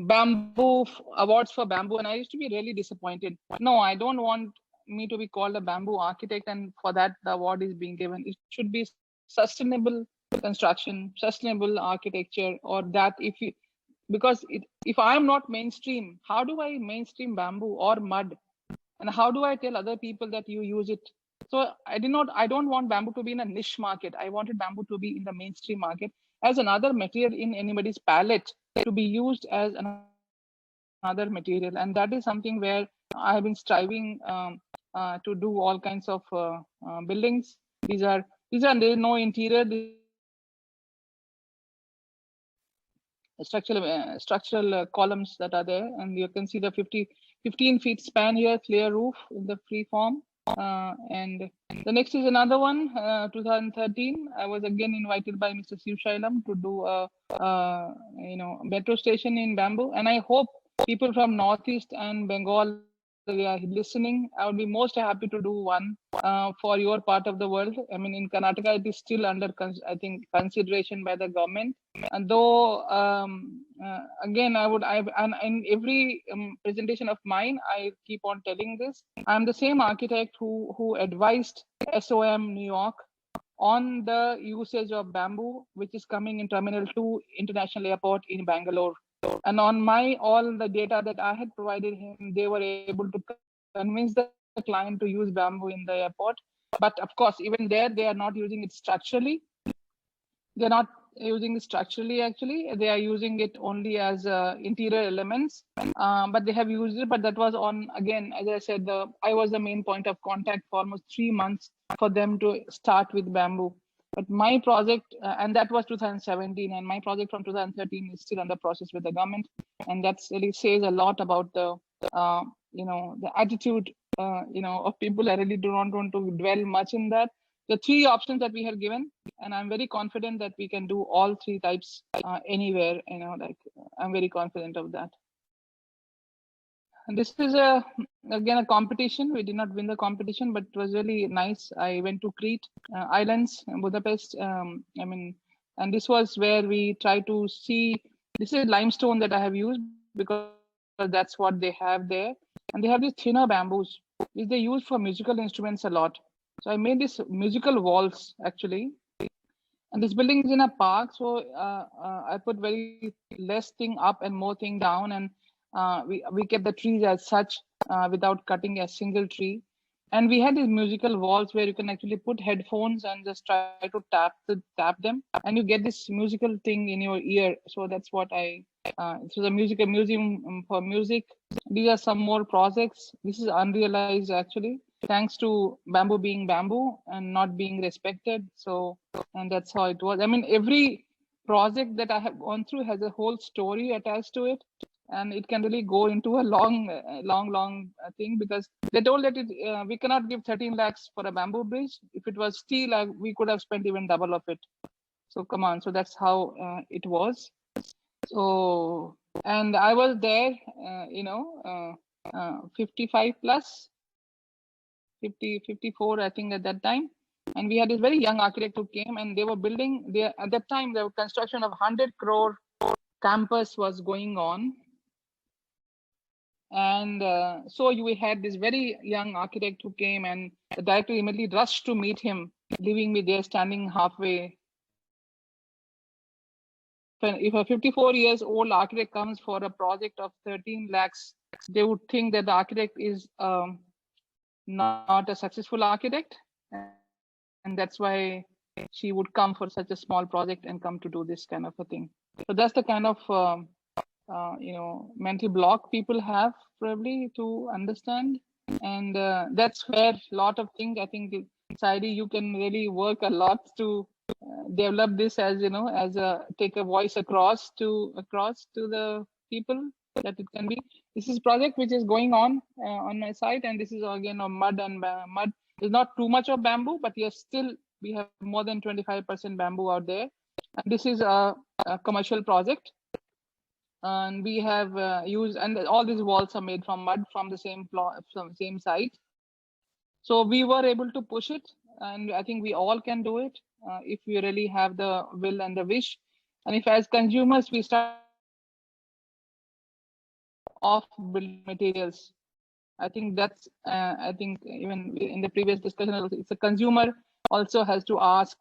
bamboo awards for bamboo, and I used to be really disappointed. No, I don't want me to be called a bamboo architect, and for that the award is being given. It should be sustainable construction, sustainable architecture, or that because if I'm not mainstream, how do I mainstream bamboo or mud, and how do I tell other people that you use it? So I don't want bamboo to be in a niche market. I wanted bamboo to be in the mainstream market as another material in anybody's palette, to be used as another material. And that is something where I have been striving to do all kinds of buildings. There is no interior. Structural columns that are there, and you can see the 15 feet span here, clear roof in the free form. And the next is another one, 2013. I was again invited by Mr. Shiv Shailam to do a metro station in bamboo, and I hope people from Northeast and Bengal, they are listening. I would be most happy to do one for your part of the world. I mean, in Karnataka, it is still under, I think, consideration by the government. And though, again, and in every presentation of mine, I keep on telling this. I'm the same architect who advised SOM New York on the usage of bamboo, which is coming in Terminal 2 International Airport in Bangalore. And on all the data that I had provided him, they were able to convince the client to use bamboo in the airport. But of course, even there, they are not using it structurally. They're not using it structurally, actually. They are using it only as interior elements. But they have used it, but that was on, again, as I said, I was the main point of contact for almost 3 months for them to start with bamboo. But my project, and that was 2017, and my project from 2013 is still under process with the government. And that really says a lot about the attitude, of people. I really do not want to dwell much in that. The 3 options that we have given, and I'm very confident that we can do all 3 types anywhere, like I'm very confident of that. And this is again a competition. We did not win the competition, but it was really nice. I went to Crete Islands, Budapest. And this was where we try to see. This is limestone that I have used because that's what they have there. And they have these thinner bamboos, which they use for musical instruments a lot. So I made these musical walls actually. And this building is in a park, so I put very less thing up and more thing down, and we kept the trees as such without cutting a single tree. And we had these musical walls where you can actually put headphones and just try to tap them, and you get this musical thing in your ear. So that's what I. So the museum for music. These are some more projects. This is unrealized actually, thanks to bamboo being bamboo and not being respected. So, and that's how it was. I mean, every project that I have gone through has a whole story attached to it. And it can really go into a long thing, because they told that we cannot give 13 lakhs for a bamboo bridge. If it was steel, we could have spent even double of it. So come on. So that's how it was. So, and I was there, 55 plus, 50, 54, I think at that time. And we had this very young architect who came, and they were building there. At that time, the construction of 100 crore campus was going on. And so we had this very young architect who came, and the director immediately rushed to meet him, leaving me there standing halfway. If a 54 years old architect comes for a project of 13 lakhs, they would think that the architect is not a successful architect. And that's why she would come for such a small project and come to do this kind of a thing. So that's the kind of mental block people have probably to understand. And that's where a lot of things, I think, Saidi, you can really work a lot to develop this as, take a voice across to the people that it can be. This is project which is going on my site, and this is again on mud and mud. There's not too much of bamboo, but yes, still we have more than 25% bamboo out there. And this is a commercial project. And we have used, and all these walls are made from mud from the same site. So we were able to push it, and I think we all can do it if we really have the will and the wish. And if as consumers we start off building materials, I think that's, I think even in the previous discussion, it's a consumer also has to ask.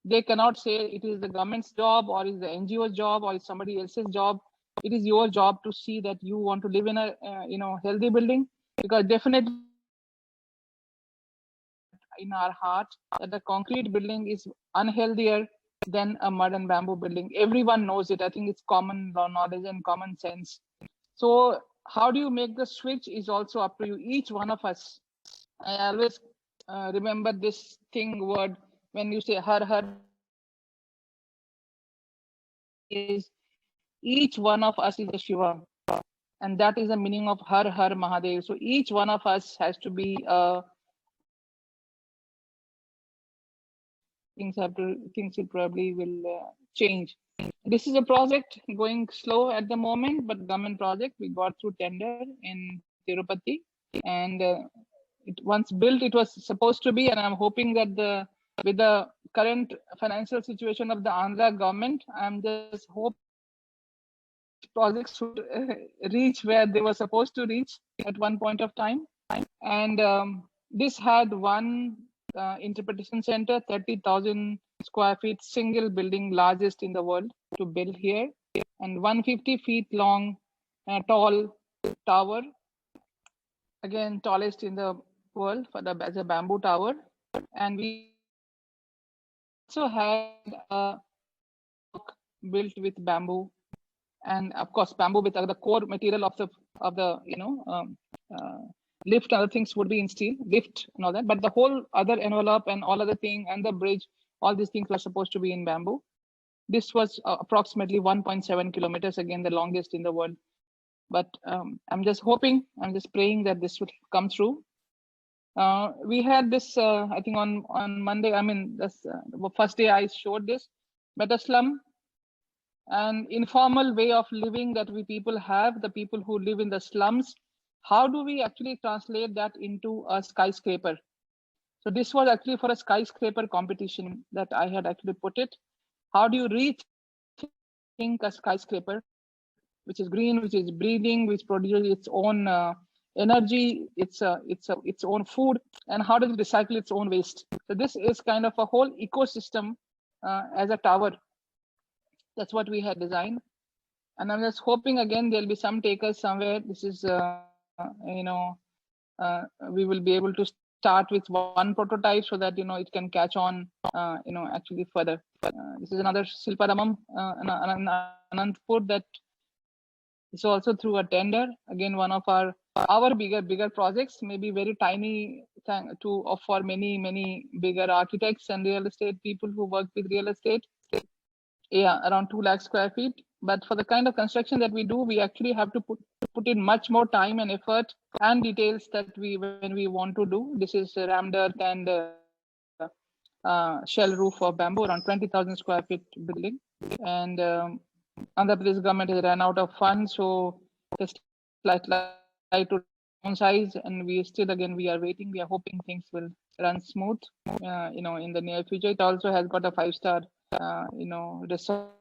They cannot say it is the government's job or is the NGO's job or is somebody else's job. It is your job to see that you want to live in a healthy building, because definitely in our heart that the concrete building is unhealthier than a mud and bamboo building. Everyone knows it. I think it's common knowledge and common sense. So how do you make the switch is also up to you, each one of us. I always remember this word when you say har is each one of us is a Shiva, and that is the meaning of Har Har Mahadev. So each one of us has to be things probably will change. This is a project going slow at the moment, but government project. We got through tender in Tirupati, and once built, it was supposed to be. And I'm hoping that with the current financial situation of the Andhra government, I'm just hoping projects should reach where they were supposed to reach at one point of time. And this had one interpretation center, 30,000 square feet, single building, largest in the world to build here, and 150 feet long, tall tower, again tallest in the world as a bamboo tower. And we also had a built with bamboo, and of course bamboo with the core material of the lift. Other things would be in steel, lift and all that, but the whole other envelope and all other thing and the bridge, all these things were supposed to be in bamboo. This was approximately 1.7 kilometers, again the longest in the world. But I'm just hoping, I'm just praying that this would come through. We had this, I think on Monday, I mean, the first day I showed this, Metaslum. and informal way of living that we people have, the people who live in the slums. How do we actually translate that into a skyscraper? So this was actually for a skyscraper competition that I had actually put it. How do you rethink a skyscraper, which is green, which is breathing, which produces its own energy, its own food, and how does it recycle its own waste? So this is kind of a whole ecosystem as a tower. That's what we had designed, and I'm just hoping again there'll be some takers somewhere. This is we will be able to start with one prototype so that it can catch on actually further. This is another Silparamam Anantapur that is also through a tender. Again, one of our bigger projects, maybe very tiny for many bigger architects and real estate people who work with real estate. Yeah, around 2 lakh square feet. But for the kind of construction that we do, we actually have to put in much more time and effort and details that when we want to do. This is rammed earth and shell roof of bamboo, around 20,000 square feet building. And Andhra Pradesh government has run out of funds, so just like to downsize, and we are waiting. We are hoping things will run smooth, in the near future. It also has got a 5-star, resort.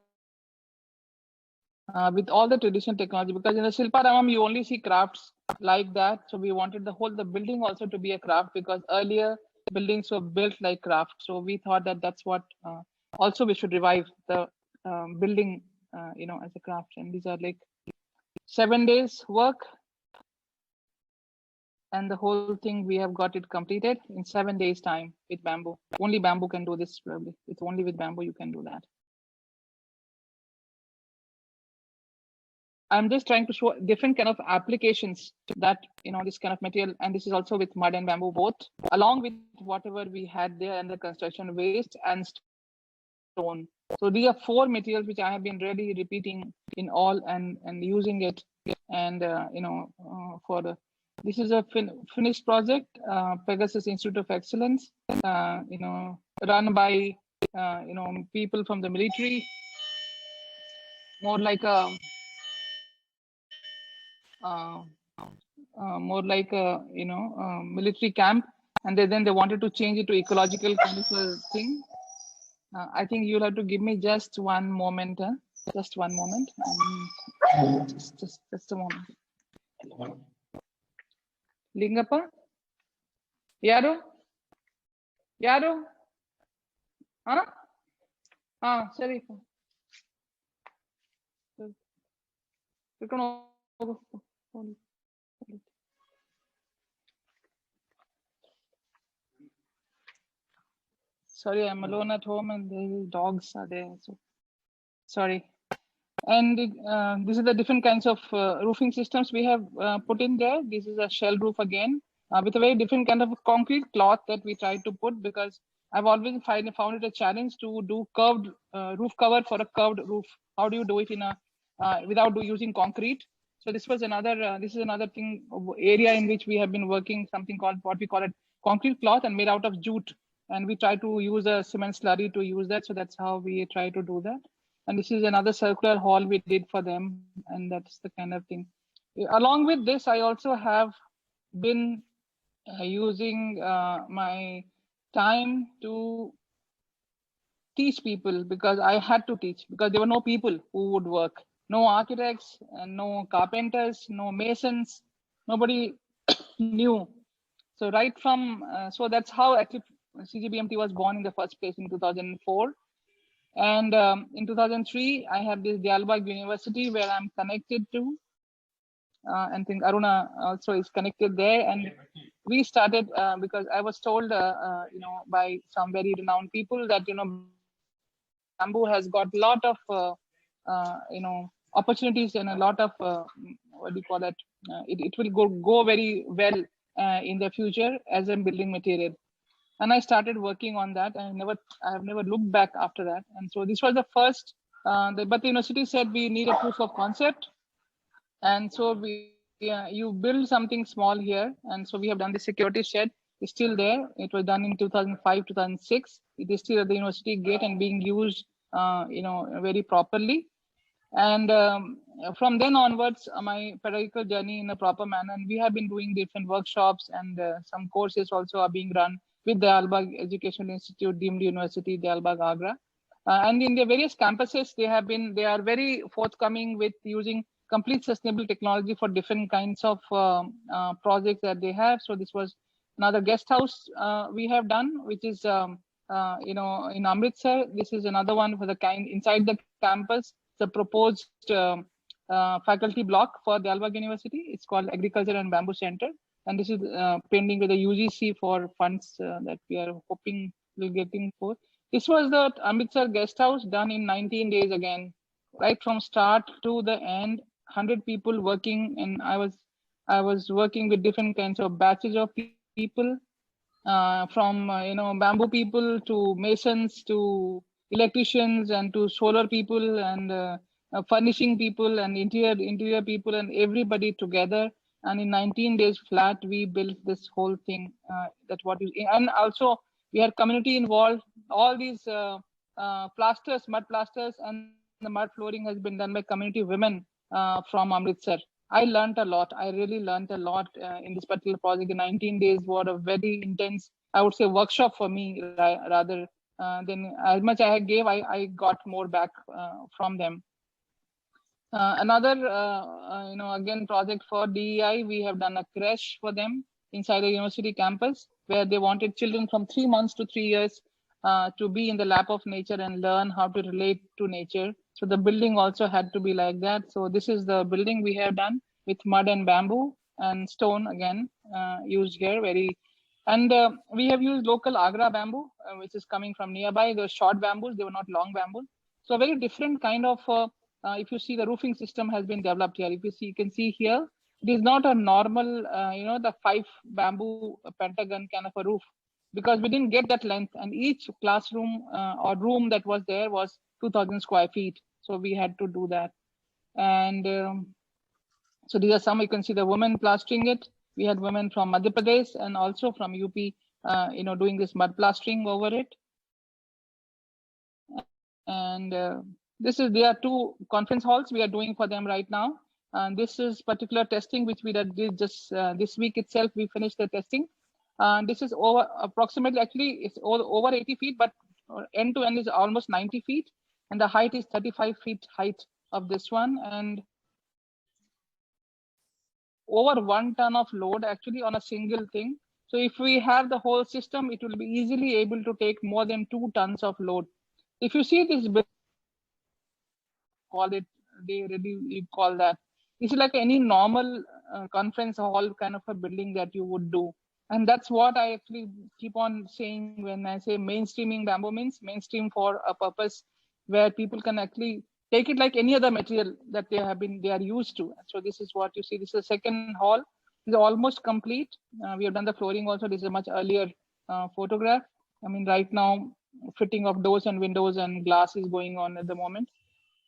With all the traditional technology, because in the Silparamam you only see crafts like that. So we wanted the building also to be a craft, because earlier buildings were built like craft. So we thought that that's what also we should revive the building, as a craft. And these are like 7 days work, and the whole thing we have got it completed in 7 days time with bamboo. Only bamboo can do this. Probably it's only with bamboo you can do that. I'm just trying to show different kind of applications that, this kind of material, and this is also with mud and bamboo both, along with whatever we had there and the construction waste and stone. So these are 4 materials which I have been really repeating in all and using it. And, this is a finished project, Pegasus Institute of Excellence, run by, people from the military, more like a, military camp, and then they wanted to change it to ecological kind of a thing. I think you'll have to give me just one moment. Just one moment. Just a moment. Lingappa? Yaru? Sorry. Sorry, I'm alone at home and the dogs are there. So sorry. And this is the different kinds of roofing systems we have put in there. This is a shell roof again, with a very different kind of concrete cloth that we tried to put, because I've always found it a challenge to do curved roof cover for a curved roof. How do you do it in a without using concrete? So this was another. This is another thing area in which we have been working, something called what we call it concrete cloth and made out of jute, and we try to use a cement slurry to use that. So that's how we try to do that. And this is another circular hall we did for them, and that's the kind of thing. Along with this, I also have been using my time to teach people, because I had to teach, because there were no people who would work. No architects, and no carpenters, no masons, nobody knew. So right from, so that's how actually CGBMT was born in the first place in 2004. And in 2003, I have this Diyalbag University where I'm connected to, and I think Aruna also is connected there. And we started because I was told, by some very renowned people that, bamboo has got a lot of, opportunities and a lot of, what do you call it? It will go very well in the future as a building material. And I started working on that, and I have never looked back after that. And so this was the first, but the university said we need a proof of concept. And so you build something small here. And so we have done the security shed. It's still there. It was done in 2005, 2006. It is still at the university gate and being used, very properly. And from then onwards, my pedagogical journey in a proper manner. And we have been doing different workshops, and some courses also are being run with the Dayal Educational Institute, deemed university, Dayal Agra. And in the various campuses, they are very forthcoming with using complete sustainable technology for different kinds of projects that they have. So this was another guest house we have done, which is in Amritsar. This is another one for the kind inside the campus. The proposed faculty block for Dayal University. It's called Agriculture and Bamboo Center, and this is pending with the UGC for funds that we are hoping will getting for. This was the Amritsar guest house done in 19 days again, right from start to the end. 100 people working, and I was working with different kinds of batches of people, from bamboo people to masons to electricians and to solar people and furnishing people and interior people, and everybody together. And in 19 days flat, we built this whole thing. And also we had community involved. All these plasters, mud plasters, and the mud flooring has been done by community women from Amritsar. I learned a lot. I really learned a lot in this particular project. The 19 days were a very intense, I would say, workshop for me rather than as much I gave, I got more back from them. Another, again, project for DEI, we have done a creche for them inside the university campus, where they wanted children from 3 months to 3 years to be in the lap of nature and learn how to relate to nature. So the building also had to be like that. So this is the building we have done with mud and bamboo and stone again used here. And we have used local Agra bamboo, which is coming from nearby. Those short bamboos, they were not long bamboos. So a very different kind of, if you see, the roofing system has been developed here. If you see, you can see here, it is not a normal, the 5 bamboo pentagon kind of a roof, because we didn't get that length, and each classroom or room that was there was 2,000 square feet. So we had to do that. And so these are some, you can see the women plastering it. We had women from Madhya Pradesh and also from UP, doing this mud plastering over it. And there are 2 conference halls we are doing for them right now. And this is particular testing, which we did just this week itself. We finished the testing. This is over approximately, actually it's over 80 feet, but end to end is almost 90 feet. And the height is 35 feet height of this one. And over 1 ton of load actually on a single thing. So if we have the whole system, it will be easily able to take more than 2 tons of load. If you see this, you call that. It's like any normal conference hall kind of a building that you would do. And that's what I actually keep on saying when I say mainstreaming bamboo means mainstream for a purpose where people can actually take it like any other material that they are used to. So this is what you see. This is the second hall. It's almost complete. We have done the flooring also. This is a much earlier photograph. I mean, right now, fitting of doors and windows and glass is going on at the moment.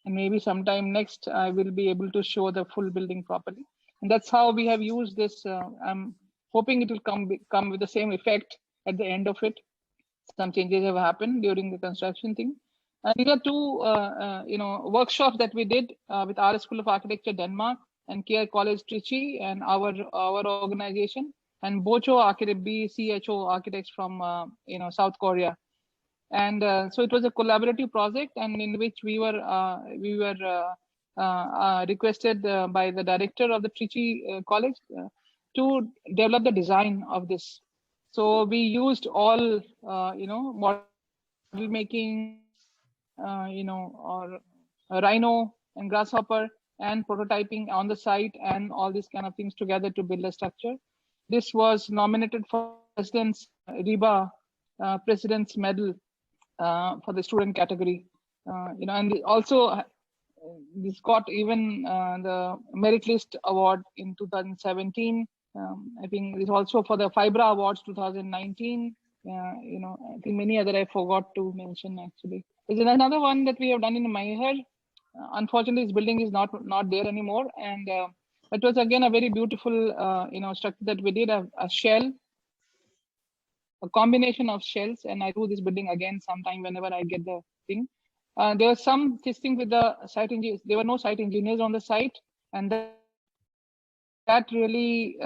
And maybe sometime next, I will be able to show the full building properly. And that's how we have used this. I'm hoping it will come with the same effect at the end of it. Some changes have happened during the construction thing. And these are 2, workshops that we did with RS School of Architecture, Denmark, and KR College Trichy, and our organization, and Bocho Architect, BCHO Architects from South Korea. And so it was a collaborative project, and in which we were requested by the director of the Trichy College to develop the design of this. So we used all model making, or Rhino and Grasshopper and prototyping on the site and all these kind of things together to build a structure. This was nominated for President's RIBA President's Medal for the student category, and also this got even the Merit List Award in 2017. I think it's also for the FIBRA Awards 2019. I think many other I forgot to mention actually. There's another one that we have done in Maihar. Unfortunately, this building is not there anymore, and it was again a very beautiful structure that we did, a shell, a combination of shells, and I do this building again sometime whenever I get the thing. There was some testing with the site engineers. There were no site engineers on the site, and that really,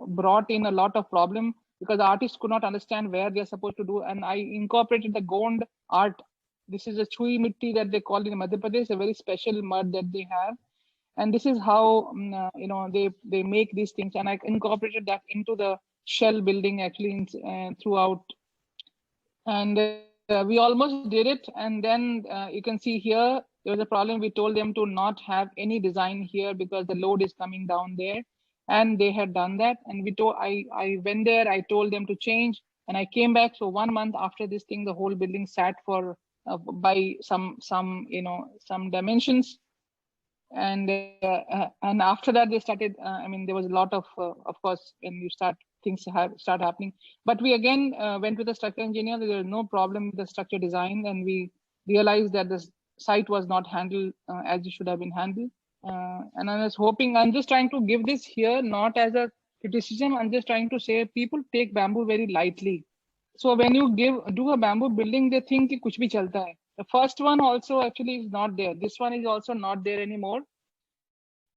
brought in a lot of problem because the artists could not understand where they're supposed to do. And I incorporated the Gond art. This is a chui mitti that they call in Madhya Pradesh, a very special mud that they have. And this is how, they make these things. And I incorporated that into the shell building actually throughout. And we almost did it. And then you can see here, there was a problem. We told them to not have any design here because the load is coming down there. And they had done that. And I went there, I told them to change, and I came back. So 1 month after this thing, the whole building sat for by some dimensions. And after that they started, there was a lot of course, when you start, things start happening. But we again went with the structural engineer. There was no problem with the structure design, and we realized that the site was not handled as it should have been handled. And I was hoping, I'm just trying to give this here not as a criticism. I'm just trying to say people take bamboo very lightly. So when you do a bamboo building, they think कि कुछ भी चलता है. The first one also actually is not there. This one is also not there anymore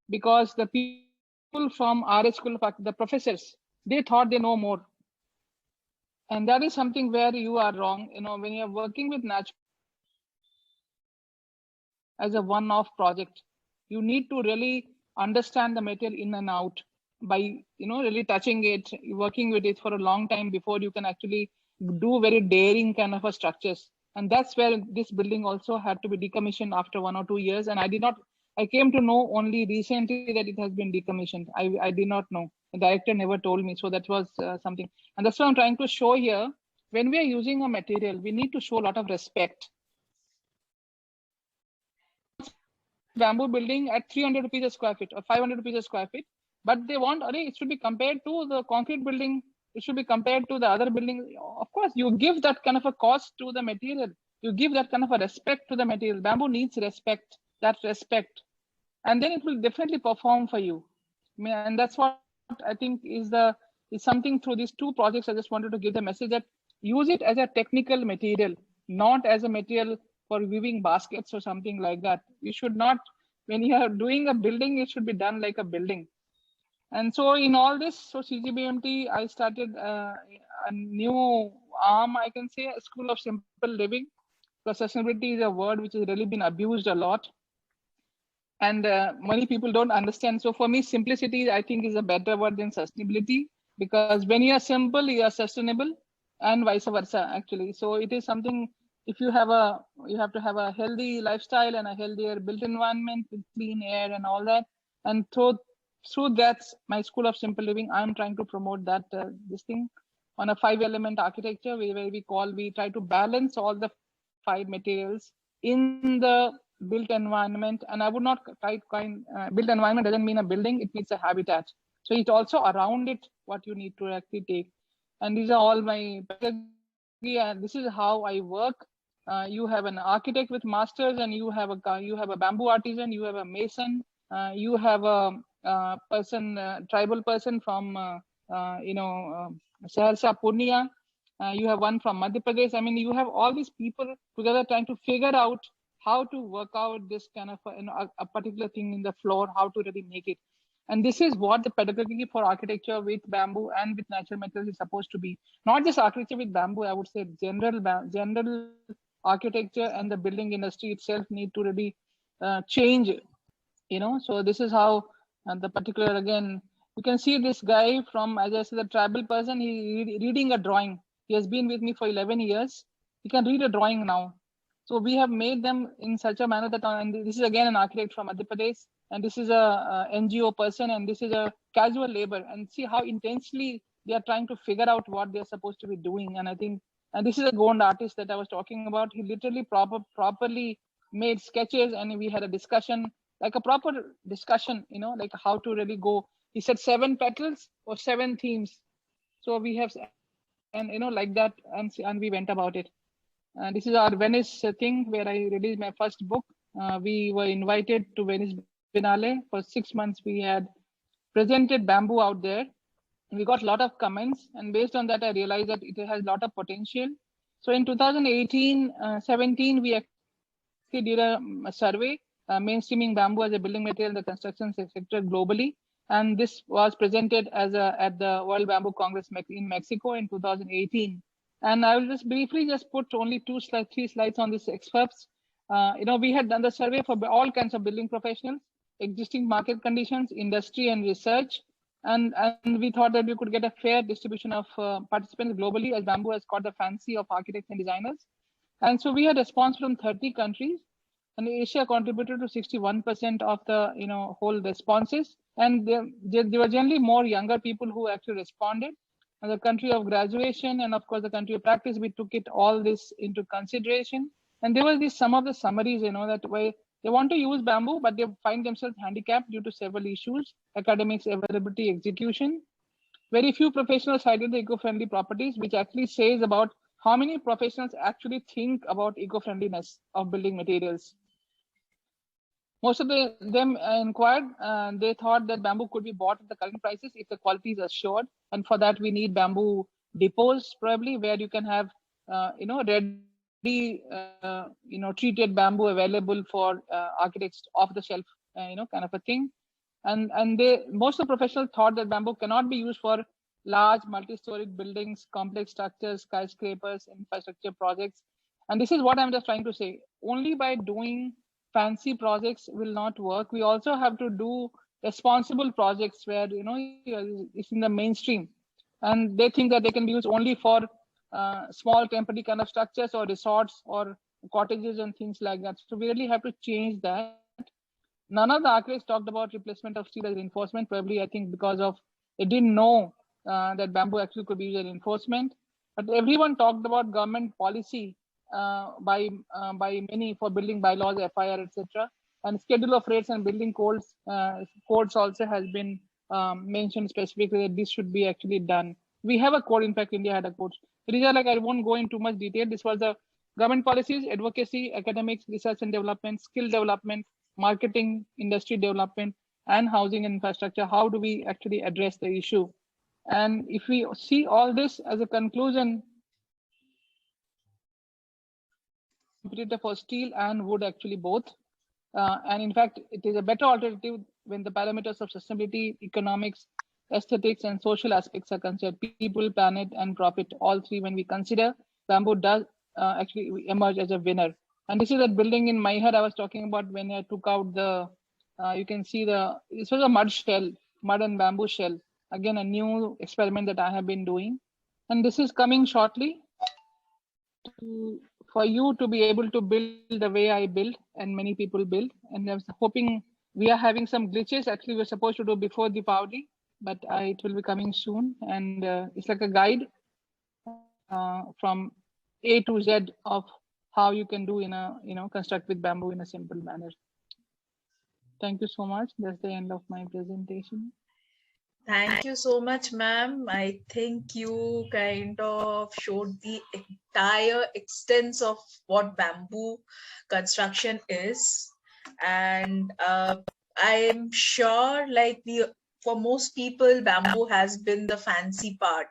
because the people from RH School, the professors, they thought they know more. And that is something where you are wrong. When you're working with natural as a one-off project, you need to really understand the material in and out by, really touching it, working with it for a long time before you can actually do very daring kind of a structures. And that's where this building also had to be decommissioned after 1 or 2 years. And I came to know only recently that it has been decommissioned. I did not know. The director never told me. So that was something. And that's what I'm trying to show here. When we are using a material, we need to show a lot of respect. Bamboo building at 300 rupees a square feet or 500 rupees a square feet, but they want, it should be compared to the concrete building. It should be compared to the other building. Of course, you give that kind of a cost to the material. You give that kind of a respect to the material. Bamboo needs respect, that respect. And then it will definitely perform for you. And that's what I think is something through these two projects. I just wanted to give the message that use it as a technical material, not as a material for weaving baskets or something like that. You should not, when you are doing a building, it should be done like a building. And so in all this, so CGBMT, I started a new arm, I can say, a School of Simple Living. Because sustainability is a word which has really been abused a lot. And many people don't understand. So for me, simplicity, I think, is a better word than sustainability. Because when you are simple, you are sustainable, and vice versa, actually. So it is something, if you have to have a healthy lifestyle and a healthier built environment with clean air and all that. And through that, my School of Simple Living, I'm trying to promote that this thing on a 5-element architecture where we try to balance all the 5 materials in the built environment. And I would not built environment doesn't mean a building, it means a habitat. So it's also around it what you need to actually take. And these are all my, this is how I work. You have an architect with masters, and you have a bamboo artisan, you have a mason, you have a tribal person from Saharsa, Purnia. You have one from Madhya Pradesh. You have all these people together trying to figure out how to work out this kind of a particular thing in the floor, how to really make it. And this is what the pedagogy for architecture with bamboo and with natural materials is supposed to be. Not just architecture with bamboo, I would say general architecture and the building industry itself need to really change. So this is how the particular, again, you can see this guy from, as I said, the tribal person, he's reading a drawing. He has been with me for 11 years. He can read a drawing now. So we have made them in such a manner that, and this is again an architect from Madhya Pradesh, and this is a NGO person, and this is a casual labor, and see how intensely they are trying to figure out what they're supposed to be doing. And I think, and this is a Gond artist that I was talking about. He literally properly made sketches, and we had a discussion, like a proper discussion, like how to really go. He said 7 petals or 7 themes. So we have, and like that, and we went about it. This is our Venice thing where I released my first book. We were invited to Venice Biennale. For 6 months, we had presented bamboo out there. We got a lot of comments, and based on that, I realized that it has a lot of potential. So in 2018-17, we did a survey mainstreaming bamboo as a building material in the construction sector globally. And this was presented as at the World Bamboo Congress in Mexico in 2018. And I will just briefly just put only 3 slides on this excerpts. We had done the survey for all kinds of building professionals, existing market conditions, industry and research. And we thought that we could get a fair distribution of participants globally, as bamboo has caught the fancy of architects and designers. And so we had response from 30 countries, and Asia contributed to 61% of the whole responses. And there were generally more younger people who actually responded. And the country of graduation and of course the country of practice, we took it all this into consideration. And there was some of the summaries, that way they want to use bamboo, but they find themselves handicapped due to several issues: academics, availability, execution. Very few professionals cited the eco-friendly properties, which actually says about how many professionals actually think about eco-friendliness of building materials. Most of them inquired, they thought that bamboo could be bought at the current prices if the quality is assured. And for that, we need bamboo depots, probably, where you can have, ready, treated bamboo available for architects off the shelf, kind of a thing. And most of the professionals thought that bamboo cannot be used for large multi-storied buildings, complex structures, skyscrapers, infrastructure projects. And this is what I'm just trying to say. Only by doing fancy projects will not work. We also have to do responsible projects where it's in the mainstream, and they think that they can be used only for small temporary kind of structures or resorts or cottages and things like that. So we really have to change that. None of the architects talked about replacement of steel as reinforcement, probably I think because of they didn't know that bamboo actually could be used as reinforcement. But everyone talked about government policy by many for building bylaws, FIR, etc. And schedule of rates and building codes also has been mentioned specifically that this should be actually done. We have a code. In fact, India had a code. These are I won't go into much detail. This was the government policies, advocacy, academics, research and development, skill development, marketing, industry development, and housing and infrastructure. How do we actually address the issue? And if we see all this as a conclusion, competitor for steel and wood, actually both. And in fact, it is a better alternative when the parameters of sustainability, economics, aesthetics, and social aspects are considered. People, planet, and profit, all three, when we consider, bamboo does actually emerge as a winner. And this is that building in Maihar I was talking about when I took out the, you can see this was a mud shell, mud and bamboo shell. Again, a new experiment that I have been doing. And this is coming shortly for you to be able to build the way I build and many people build. And I was hoping, we are having some glitches. Actually, we're supposed to do before Deepavali, but it will be coming soon. And it's like a guide from A to Z of how you can do in a, construct with bamboo in a simple manner. Thank you so much. That's the end of my presentation. Thank you so much, ma'am. I think you kind of showed the entire extent of what bamboo construction is. And I'm sure for most people, bamboo has been the fancy part.